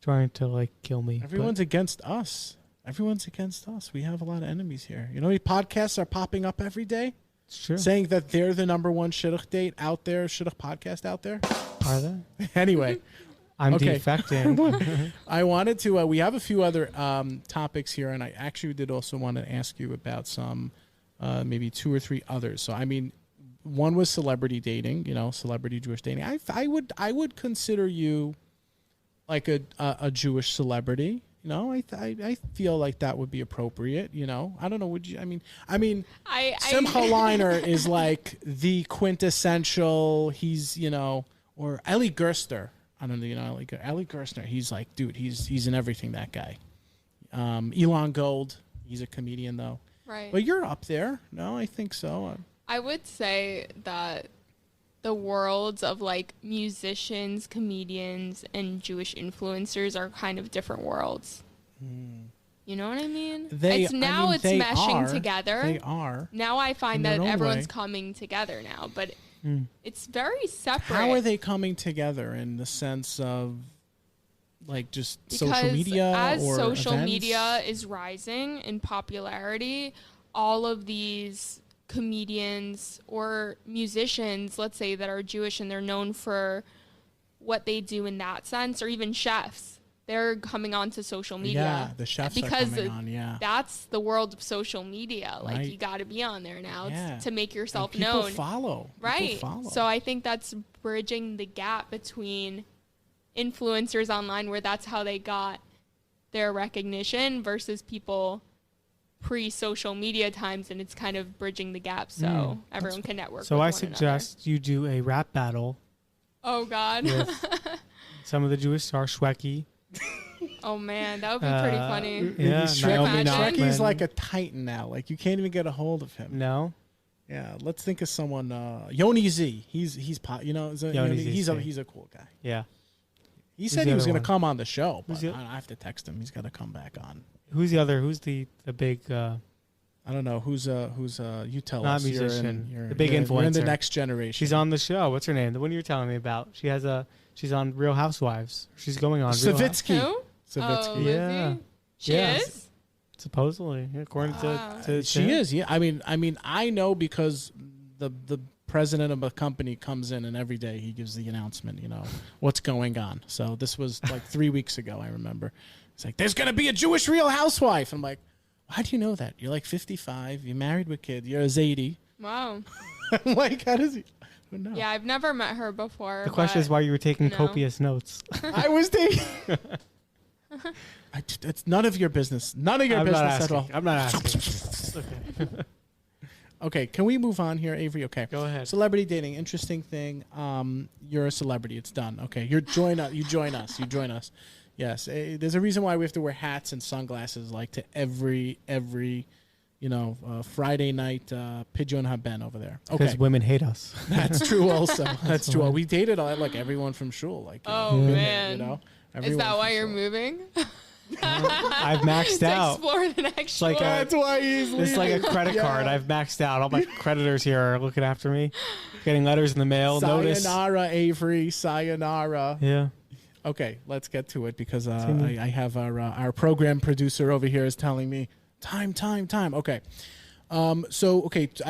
trying to like kill me. Everyone's against us. Everyone's against us. We have a lot of enemies here. You know, podcasts are popping up every day It's true. saying that they're the number one Shidduch date out there, Shidduch podcast out there. Are they? Anyway, I'm Okay. defecting. I wanted to. We have a few other topics here, and I actually did also want to ask you about some, maybe 2 or 3 others. So, I mean, one was celebrity dating. You know, celebrity Jewish dating. I would consider you like a Jewish celebrity. You know, I feel like that would be appropriate. You know, I don't know. Would you? I mean, Simcha Leiner is like the quintessential. He's or Eli Gerster. I don't know, Eli Gerstner. He's like, dude, he's in everything. That guy. Elon Gold. He's a comedian though. Right. But you're up there. No, I think so. I would say that the worlds of like musicians, comedians, and Jewish influencers are kind of different worlds. You know what I mean? It's they meshing are. together. They are. Now I in find their that own everyone's way. coming together now, but it's very separate. How are they coming together in the sense of like just social Because media as or social events? media is rising in popularity, all of these comedians or musicians, let's say, that are Jewish and they're known for what they do in that sense, or even chefs, they're coming onto social media. Yeah, the chefs because are coming on. Yeah, that's the world of social media. Like Right. you got to be on there now Yeah. to make yourself And people known. follow. People Right. follow. So I think that's bridging the gap between influencers online, where that's how they got their recognition, versus people pre-social media times, and it's kind of bridging the gap so everyone can network. So with I one suggest you do a rap battle another. Oh God. with some of the Jewish stars, Shweki. Oh man, that would be pretty funny. Yeah, Naomi Naomi Nachman. Shreki's Nachman. like a titan now. Like you can't even get a hold of him. No, Yeah, let's think of someone. Yoni Z. He's Yoni Z, he's same. he's a cool guy. yeah. He said the he was other going to one? come on the show, but Who's the- I have to text him. He's got to come back on. Who's the other? Who's the big? I don't know who's you tell Not us. You're musician, you're, the big you're in the influencer. next generation. She's on the show. What's her name? The one you were telling me about. She's on Real Housewives. She's going on. Real Savitsky. Who? Savitsky. Oh, Lizzie? Yeah. She Yeah. is? Supposedly, according Wow. to She is. Yeah. I mean, I know because the president of a company comes in and every day he gives the announcement. You know what's going on. So this was like 3 weeks ago. I remember. It's like there's going to be a Jewish Real Housewife. I'm like, why do you know that? You're like 55. You're married with kids. You're a Zadie. Wow. I'm like, how does he? Who knows? Yeah, I've never met her before. The question is why you were taking No. copious notes. I was thinking. It's none of your business. None of your I'm business not at asking. all. I'm not asking. Okay. Okay, can we move on here, Avery? Okay. Go ahead. Celebrity dating, interesting thing. You're a celebrity. It's done. Okay, you join us. You join us. Yes, there's a reason why we have to wear hats and sunglasses, like to every Friday night Pigeon Haben over there. Because Okay, women hate us. that's true. Also, that's true. why. We dated like everyone from shul. Like, Oh, Yeah. man. you know, Is everyone that why from you're shul. moving? I've maxed To out. explore the next It's like shore. That's why he's. It's like a leaving. credit card. I've maxed out. All my creditors here are looking after me, getting letters in the mail. Notice. Sayonara, Avery. Sayonara. Yeah. Okay, let's get to it because I have our program producer over here is telling me time. Okay, I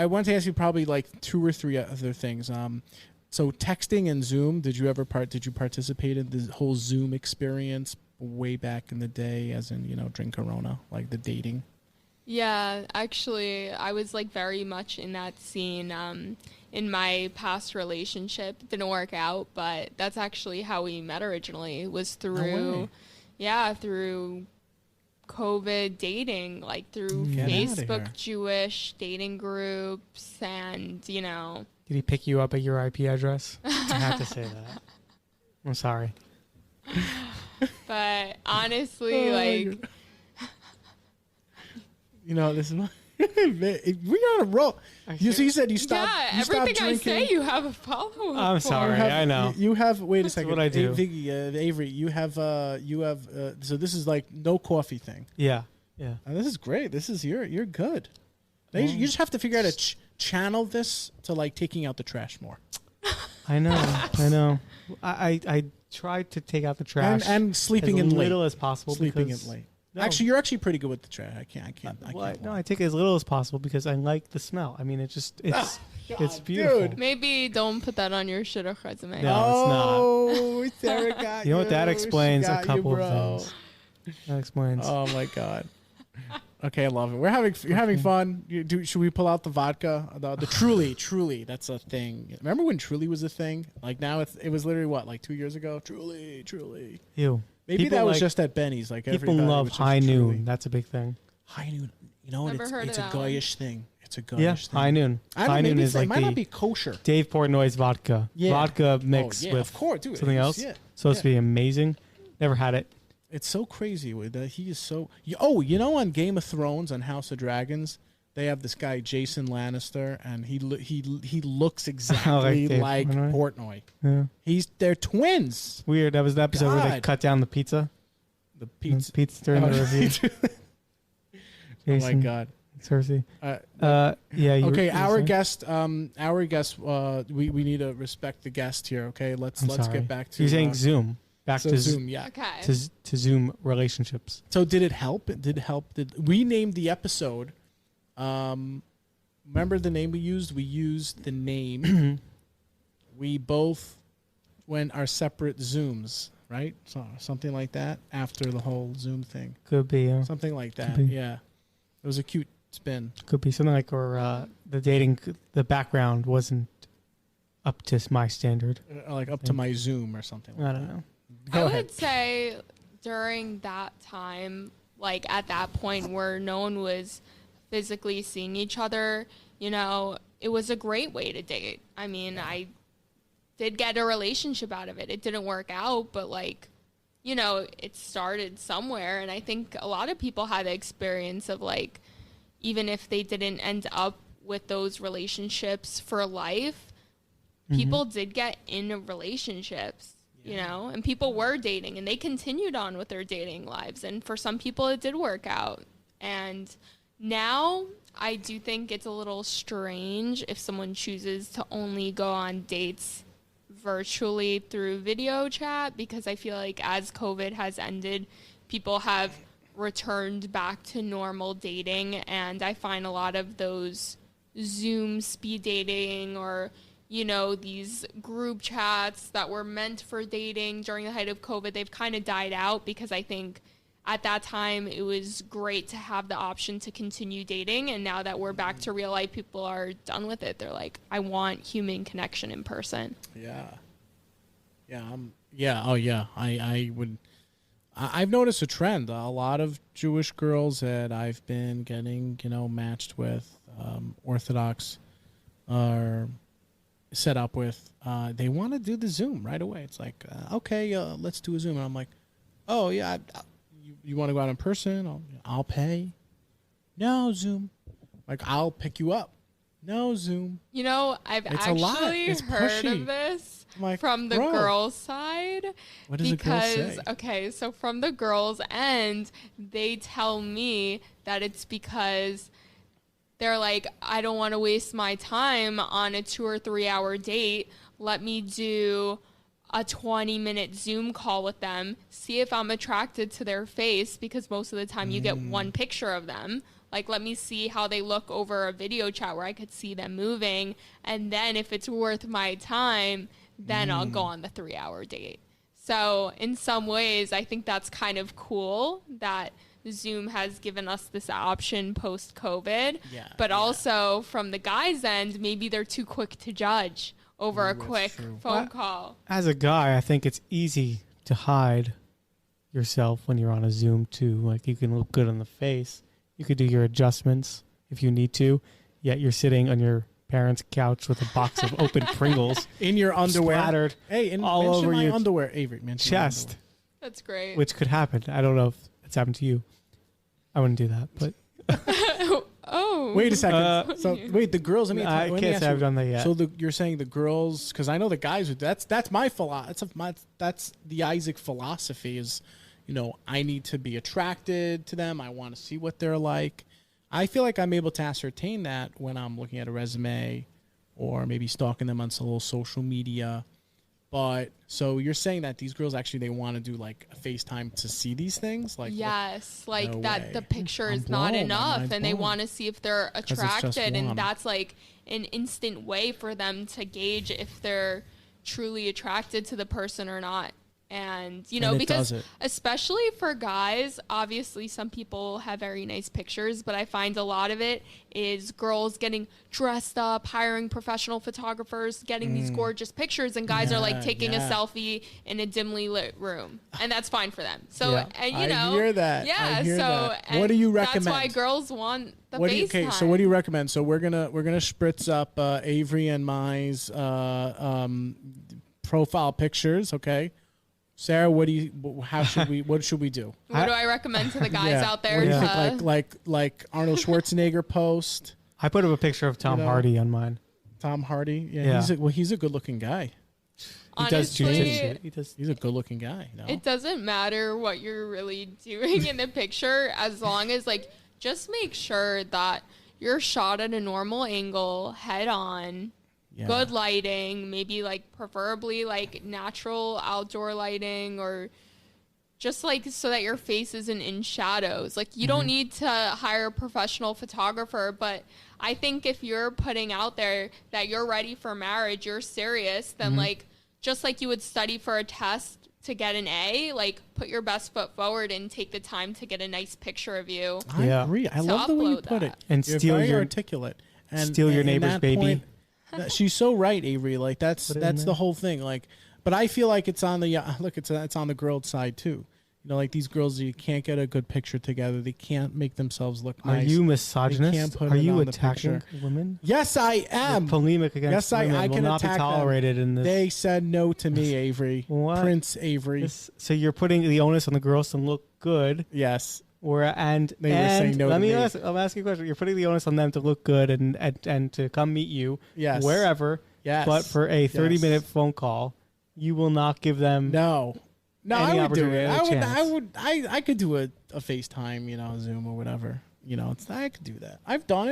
want to ask you probably like 2 or 3 other things. So texting and Zoom. Did you participate in the whole Zoom experience way back in the day, as in during Corona, like the dating? Yeah, actually, I was like very much in that scene. In my past relationship, it didn't work out, but that's actually how we met originally. Was through, through COVID dating, like through Get outta Facebook here. Jewish dating groups, and Did he pick you up at your IP address? I have to say that. I'm sorry. But honestly, Oh, like. This is we're on a roll. You said you stopped. Yeah, you stopped everything I drinking. say, you have a follow-up. I'm for. sorry. I know. You have. Wait a second. what I do. Avery. You have. So this is like no coffee thing. Yeah. This is great. This is you're good. You just have to figure out to channel this to like taking out the trash more. I know. I tried to take out the trash and sleeping as in late. little as possible. Sleeping in because- late. No. Actually, you're actually pretty good with the trash. I can't. No, I take it as little as possible because I like the smell. I mean, it's beautiful. dude. Maybe don't put that on your Shidduch resume. No. Oh, Sarah got You know what? That She explains a got couple you, of bro. things. That explains. Oh my god. Okay, I love it. You're having fun. Should we pull out the vodka? The Truly, that's a thing. Remember when Truly was a thing? Like now it was literally what, like 2 years ago? Truly. Ew. Maybe People that was like- just at Benny's. Like People everybody love was just high Truly. noon. That's a big thing. High noon. You know what? Never heard It's of a that one. guyish thing. It's a guyish Yeah, thing. high noon. I don't High know, noon maybe is it like might not the be kosher. Dave Portnoy's vodka. Yeah. Vodka mixed yeah, with of course, dude. something else. Yeah. Supposed to be amazing. Never had it. It's so crazy with that. He is so. On Game of Thrones, on House of Dragons, they have this guy Jason Lannister, and he looks exactly Dave like Portnoy? Portnoy. Yeah. They're twins. Weird. That was the episode where they God. cut down the pizza. The pizza. Pizza during the review. Oh my Jason, god. Cersei. Uh, Yeah. okay, our saying? guest. We need to respect the guest here. Okay, let's I'm sorry. get back to. You're saying Zoom. Back so to Zoom. Yeah. Okay. to Zoom relationships. So did it help? It did help. We named the episode? Remember the name we used? We used the name. We both went our separate Zooms, right? So something like that after the whole Zoom thing. Could be. Something like that. be. Yeah. It was a cute spin. Could be something like, or the background wasn't up to my standard. Like up to my Zoom or something like I don't know. Go I ahead. would say during that time, like at that point where no one was physically seeing each other, it was a great way to date. I mean, I did get a relationship out of it. It didn't work out, but it started somewhere. And I think a lot of people had the experience of even if they didn't end up with those relationships for life, people did get in relationships. And people were dating and they continued on with their dating lives. And for some people, it did work out. And now I do think it's a little strange if someone chooses to only go on dates virtually through video chat, because I feel like as COVID has ended, people have returned back to normal dating. And I find a lot of those Zoom speed dating or these group chats that were meant for dating during the height of COVID, they've kind of died out, because I think at that time it was great to have the option to continue dating. And now that we're back to real life, people are done with it. They're like, I want human connection in person. Yeah. Oh yeah. I would. I've noticed a trend. A lot of Jewish girls that I've been getting, matched with, Orthodox, are set up with. They want to do the Zoom right away. It's like, okay, let's do a Zoom. And I'm like, oh yeah, you want to go out in person? I'll pay. No, Zoom. Like, I'll pick you up. No, Zoom. You know, I've It's a lot. actually It's heard pushy. of this Like, from the bro. girls' side. What does a girl say? Okay, so from the girls' end, they tell me that it's because they're like, I don't want to waste my time on a 2 or 3 hour date. Let me do a 20-minute Zoom call with them, see if I'm attracted to their face, because most of the time you get one picture of them. Like, let me see how they look over a video chat where I could see them moving. And then if it's worth my time, then I'll go on the 3 hour date. So in some ways, I think that's kind of cool that Zoom has given us this option post-COVID. Yeah, but also from the guys' end, maybe they're too quick to judge over a quick phone call. As a guy, I think it's easy to hide yourself when you're on a Zoom too. Like, you can look good on the face. You could do your adjustments if you need to, yet you're sitting on your parents' couch with a box of open Pringles In your underwear. splattered all mention over my your underwear. Avery, mention my chest, underwear. That's great. which could happen. I don't know if it's happened to you. I wouldn't do that, but Oh. Wait a second. So wait, the girls. Let me can't ask say I've you. done that yet. So you're saying the girls? Because I know the guys. That's my philosophy. That's the Isaac philosophy. Is, I need to be attracted to them. I want to see what they're like. I feel like I'm able to ascertain that when I'm looking at a resume, or maybe stalking them on some little social media. But so you're saying that these girls actually, they want to do like a FaceTime to see these things? Like, yes, like no that way. the picture I'm is not blown. My enough, mind's and they blown. want to see if they're it's just attracted, and one. that's like an instant way for them to gauge if they're truly attracted to the person or not. And And it because does it. especially for guys, obviously some people have very nice pictures, but I find a lot of it is girls getting dressed up, hiring professional photographers, getting these gorgeous pictures, and guys are like taking a selfie in a dimly lit room, and that's fine for them. So, Yeah. and I hear that. yeah. I hear so that. and What do you That's why recommend? girls want the Okay, FaceTime. so what do you recommend? So we're gonna spritz up Avery and Mai's profile pictures. Okay, Sarah, what should we do? What do I recommend to the guys out there? What do you to, think? Like Arnold Schwarzenegger post, I put up a picture of Tom Hardy on mine. Tom Hardy. Yeah. He's a good looking guy. He does honestly, jujitsu. He's a good looking guy. No? it doesn't matter what you're really doing in the picture, as long as just make sure that you're shot at a normal angle, head on. Yeah. Good lighting, maybe preferably natural outdoor lighting, or just so that your face isn't in shadows. You don't need to hire a professional photographer, but I think if you're putting out there that you're ready for marriage, you're serious, then just like you would study for a test to get an A, put your best foot forward and take the time to get a nice picture of you. I agree. I love the way you upload put it. that. And You're steal very your- articulate. And steal your and neighbor's that baby. point, she's so right, Avery. That's Put it in the there. whole thing. But I feel like it's on the it's on the girl side too. These girls, you can't get a good picture together. They can't make themselves look Are nice. you They can't misogynist? put Are it you on the attacking picture. women? Yes, I am. Your polemic against Yes, women I will can not be attack them. tolerated in this. They said no to me, Avery. What? Prince Avery. So you're putting the onus on the girls to look good, Yes. they were saying no let to me me. ask. I'm asking a question. You're putting the onus on them to look good and to come meet you, Yes. wherever. Yes. But for a 30-minute Yes. phone call, you will not give them. No, Any I would do opportunity, it. any I chance. would. I could do a FaceTime, Zoom or whatever. I could do that. I've done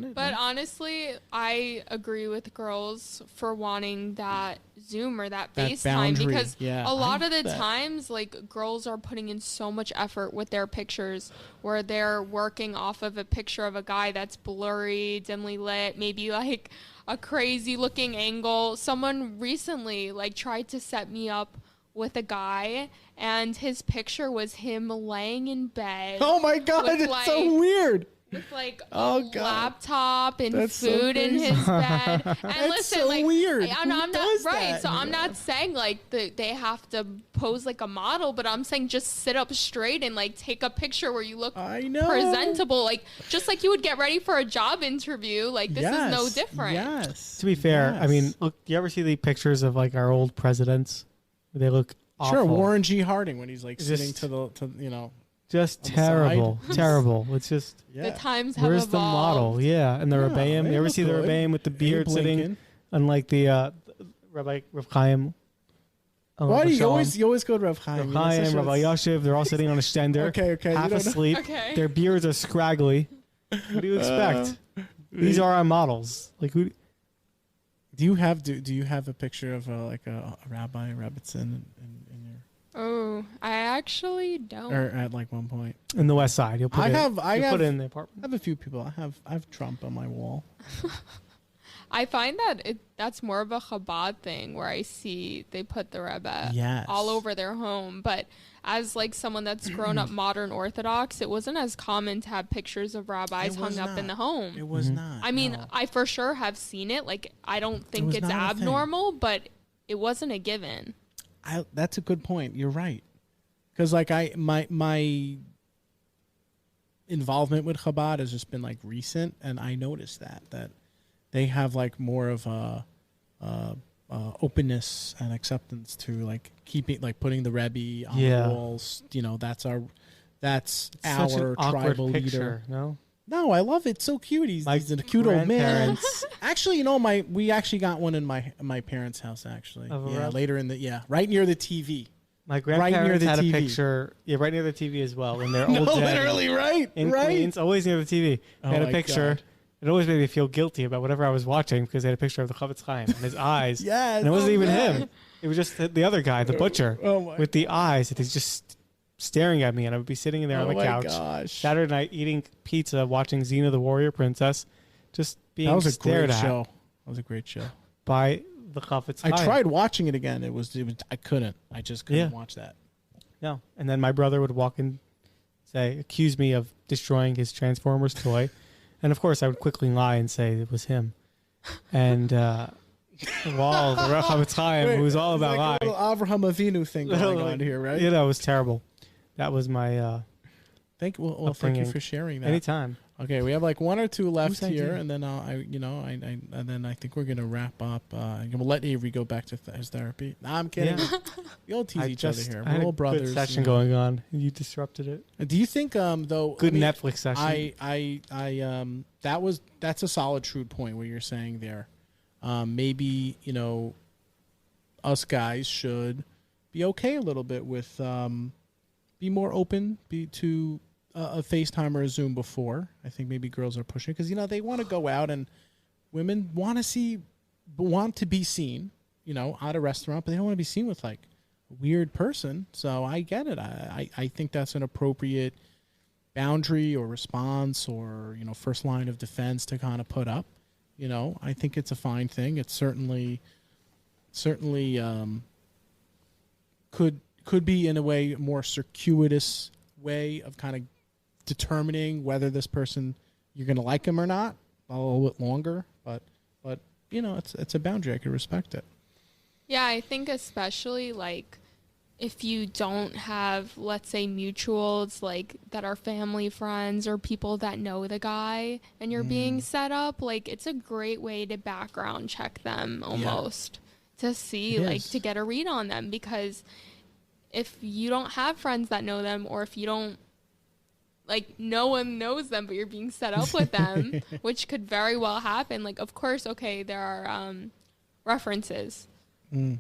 it. But honestly, I agree with girls for wanting that Zoom or that That FaceTime, boundary, because yeah, a lot I of the get that. times, girls are putting in so much effort with their pictures, where they're working off of a picture of a guy that's blurry, dimly lit, maybe a crazy looking angle. Someone recently tried to set me up with a guy, and his picture was him laying in bed. Oh my God, with, it's so weird. With Oh, a God. laptop and That's so food in crazy. his bed. And That's listen, so weird. I'm Who not does right. that? So I'm not saying they have to pose like a model, but I'm saying just sit up straight and take a picture where you look I know. presentable, just like you would get ready for a job interview. This is no Yes, different. Yes. To be fair, I Yes. mean, look. Do you ever see the pictures of our old presidents? They look awful. Sure, Warren G. Harding when he's Just- sitting to Just on the terrible, side. terrible. It's just, Yeah. The times have where's the model? evolved. Yeah, and the Yeah, Rebbeim. they You ever look see the good. Rebbeim with the beard sitting, Lincoln. unlike the Rabbi Rav Chaim? Why do you Shalom. always go to Rav Chaim? Rav You know, Chaim, such a- Rabbi Yashiv, they're all sitting on a stender, Okay, you half don't know. asleep. Okay. Their beards are scraggly. What do you expect? These are our models. Like who? Do you have a picture of like a Rabbi Rebbitzin in your Oh, I actually don't. or at like one point? In the West Side, you'll put I it. have Put it in the apartment. I have a few people. I have Trump on my wall. I find that that's more of a Chabad thing where I see they put the Rebbe Yes. all over their home. But as like someone that's grown up modern Orthodox, it wasn't as common to have pictures of rabbis It was hung up in not. the home. It was not. I mean, no. I for sure have seen it. Like, I don't think was it's not a thing. abnormal, but it wasn't a given. That's a good point. You're right. Because like my involvement with Chabad has just been like recent, and I noticed that they have like more of a openness and acceptance to like keeping like putting the Rebbe on Yeah. the walls. You know, that's our Such an awkward tribal leader. picture. No, No, I love it. It's so cute. He's My a cute old man. grandparents- Actually, you know, we actually got one in my parents' house. Actually, Of a yeah, Rebbe? later in the right near the TV. My near grandparents the had a TV. picture. Yeah, right near the TV as well. In their No, old den literally, right, in right. Queens, always near the TV. They Oh had a my picture. God. It always made me feel guilty about whatever I was watching because they had a picture of the Chavetz Chaim and his eyes. Yes. And it wasn't Oh, even God. him. It was just the other guy, the butcher, Oh my with the eyes. And he's just staring at me, and I would be sitting there on the my couch gosh. Saturday night eating pizza, watching Xena the Warrior Princess, just being That was a stared great at show. That was a great show. by the Chavetz I Chaim. tried watching it again. It was I couldn't. I just couldn't Yeah. watch that. No. And then my brother would walk in, accuse me of destroying his Transformers toy. And of course, I would quickly lie and say it was him. And while the Chavetz Chaim, who was all about like a lying, little Avraham Avinu thing going on here, right? You know, it was terrible. That was my Thank you you upbringing. for sharing that. anytime. Okay, we have like one or two left sang here, to you? and then and then I think we're gonna wrap up. We'll let Avery go back to his therapy. Nah, I'm kidding. Yeah. We all tease each other here. I We're had all a brothers. good session you know. going on. And you disrupted it. Do you think though? Good I mean, Netflix session. I that's a solid true point what you're saying there. Maybe us guys should be okay a little bit with be more open to a FaceTime or a Zoom before. I think maybe girls are pushing because they want to go out and women want to be seen at a restaurant, but they don't want to be seen with like a weird person. So I get it. I think that's an appropriate boundary or response or first line of defense to kind of put up. I think it's a fine thing. It's certainly could be in a way more circuitous way of kind of determining whether this person you're going to like him or not a little bit longer, but it's a boundary. I could respect it. Yeah, I think especially like if you don't have, let's say, mutuals like that are family friends or people that know the guy and you're being set up, like it's a great way to background check them almost to see, It like is. to get a read on them, because if you don't have friends that know them, or if you don't, like no one knows them, but you're being set up with them, which could very well happen. Like, of course, okay, there are references.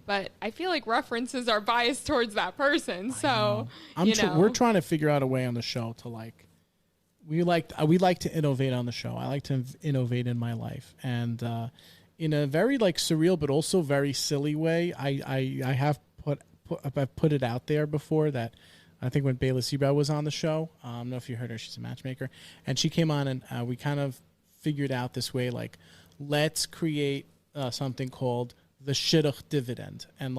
But I feel like references are biased towards that person. So, We're trying to figure out a way on the show to we like to innovate on the show. I like to innovate in my life, and in a very like surreal but also very silly way. I have I've put it out there before that I think when Bayla Sebra was on the show, I don't know if you heard her. She's a matchmaker, and she came on and we kind of figured out this way, like let's create something called the Shidduch dividend, and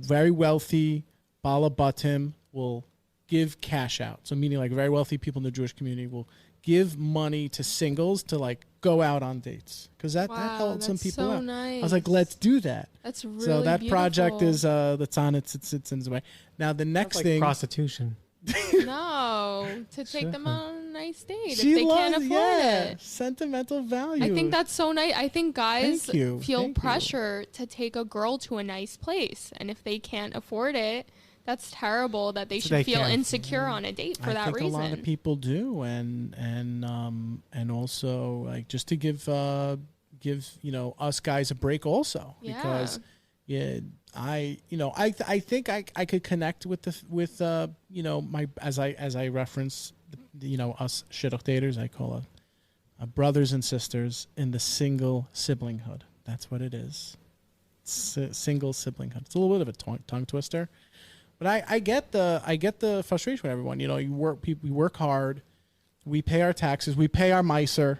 very wealthy Bala Batim will give cash out. So meaning like very wealthy people in the Jewish community will give money to singles to go out on dates, because that helped some people out. Nice. I was like, let's do that. That's really So that project beautiful. is that's on its in its way. Now the next Like thing, prostitution. No, to take them on a nice date she if they loves, can't afford it. sentimental value. I think that's so nice. I think guys Thank you. feel Thank you. pressure to take a girl to a nice place, and if they can't afford it, that's terrible that they So should they feel can't- insecure on a date for that I think reason. a lot of people do, and also like just to give us guys a break also, because I think I could connect with my as I reference us shidduch daters, I call it brothers and sisters in the single siblinghood. That's what it is. Single siblinghood. It's a little bit of a tongue twister, but I get the frustration with everyone. We work hard, we pay our taxes, we pay our miser,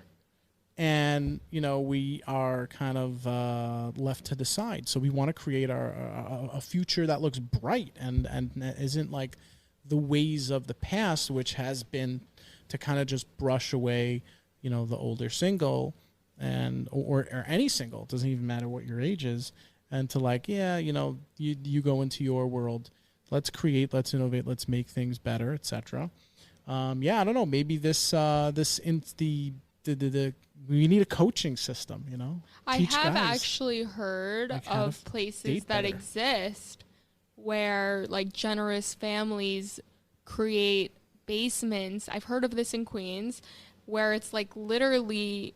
and we are kind of left to the side. So we want to create a future that looks bright and isn't like the ways of the past, which has been to kind of just brush away the older single and or any single. It doesn't even matter what your age is, and to you go into your world, let's create, let's innovate, let's make things better, etc. I don't know, maybe we need a coaching system, I Teach have guys, actually heard like, how to of places date that better. exist where like generous families create basements. I've heard of this in Queens, where it's like literally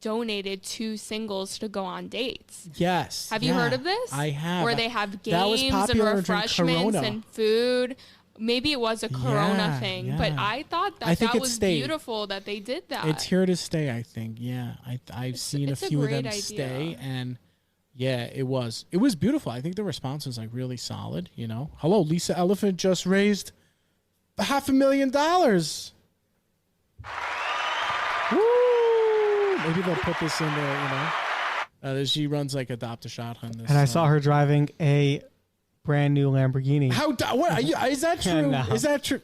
donated to singles to go on dates. Yes. Have you heard of this? I have. Where they have That was games and popular during refreshments Corona. and food. Maybe it was a Corona thing, but yeah. I thought I think that it was stayed. beautiful that they did that. It's here to stay, I think. Yeah, I've seen a it's a few of great them idea. stay, and yeah, it was beautiful. I think the response was like really solid. Hello, Lisa Elephant just raised $500,000. Woo! Maybe they'll put this in there. She runs like Adopt a Shotgun. And I saw her driving a brand new Lamborghini. What are you? Is that true? No. Is that true?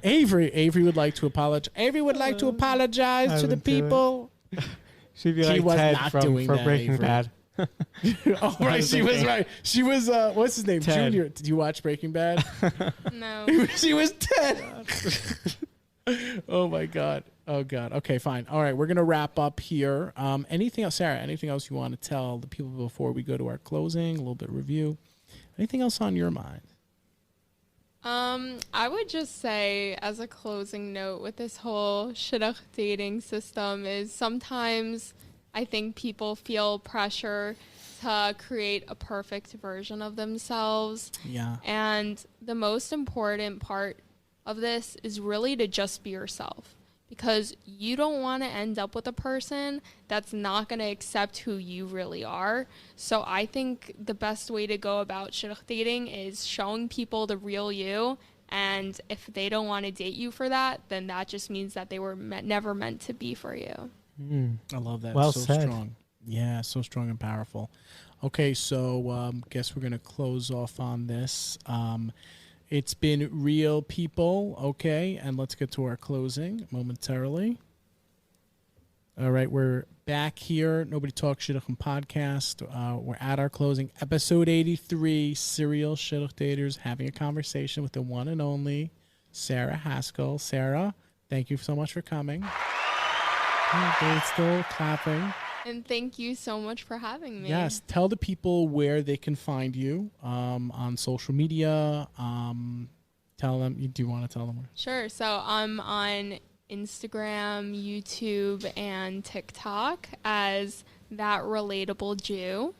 Avery would like to apologize. Avery would like to apologize I to the would do it. people. She'd be She like was Ted not from doing that, Breaking Avery. Bad. Oh, right. She was right. She was, what's his name? Ted. Junior. Did you watch Breaking Bad? No. She was Ted. Oh, my God. Oh, God. Okay, fine. All right. We're going to wrap up here. Anything else, Sarah? Anything else you want to tell the people before we go to our closing? A little bit of review. Anything else on your mind? I would just say, as a closing note with this whole shidduch dating system, is sometimes I think people feel pressure to create a perfect version of themselves. Yeah. And the most important part of this is really to just be yourself, because you don't want to end up with a person that's not going to accept who you really are. So I think the best way to go about shidduch dating is showing people the real you. And if they don't want to date you for that, then that just means that they were never meant to be for you. I love that. Well so said. strong. Yeah, so strong and powerful. Okay, so guess we're going to close off on this. It's been real, people. Okay, and let's get to our closing momentarily. All right, we're back here. Nobody Talks Shidduchim podcast. We're at our closing. Episode 83, Serial Shidduch Daters, having a conversation with the one and only Sarah Haskell. Sarah, thank you so much for coming. They're still clapping. And thank you so much for having me. Yes, tell the people where they can find you on social media. Tell them. Do you want to tell them where? Sure. So I'm on Instagram, YouTube, and TikTok as That Relatable Jew.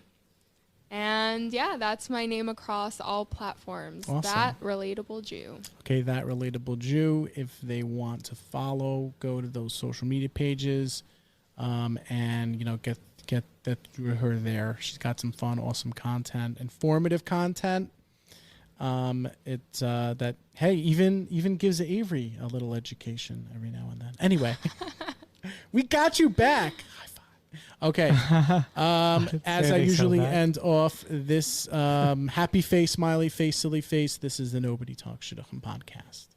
And yeah, that's my name across all platforms. Awesome. That Relatable Jew. Okay, That Relatable Jew. If they want to follow, go to those social media pages, and get that through her there. She's got some fun, awesome content, informative content. It's that hey, even gives Avery a little education every now and then. Anyway, we got you back. High five. Okay. As I usually end off this happy face, smiley face, silly face. This is the Nobody Talks Shidduchim podcast.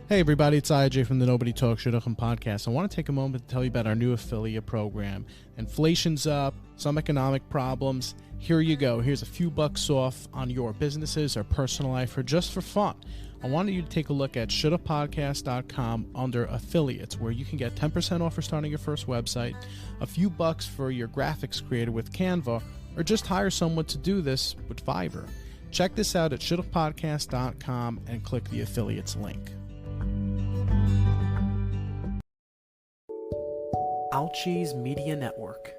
Hey everybody, it's IJ from the Nobody Talks Shidduchim podcast. I want to take a moment to tell you about our new affiliate program. Inflation's up, some economic problems. Here you go. Here's a few bucks off on your businesses or personal life or just for fun. I wanted you to take a look at shidduchpodcast.com under affiliates, where you can get 10% off for starting your first website, a few bucks for your graphics created with Canva, or just hire someone to do this with Fiverr. Check this out at shidduchpodcast.com and click the affiliates link. Ouchie's Media Network.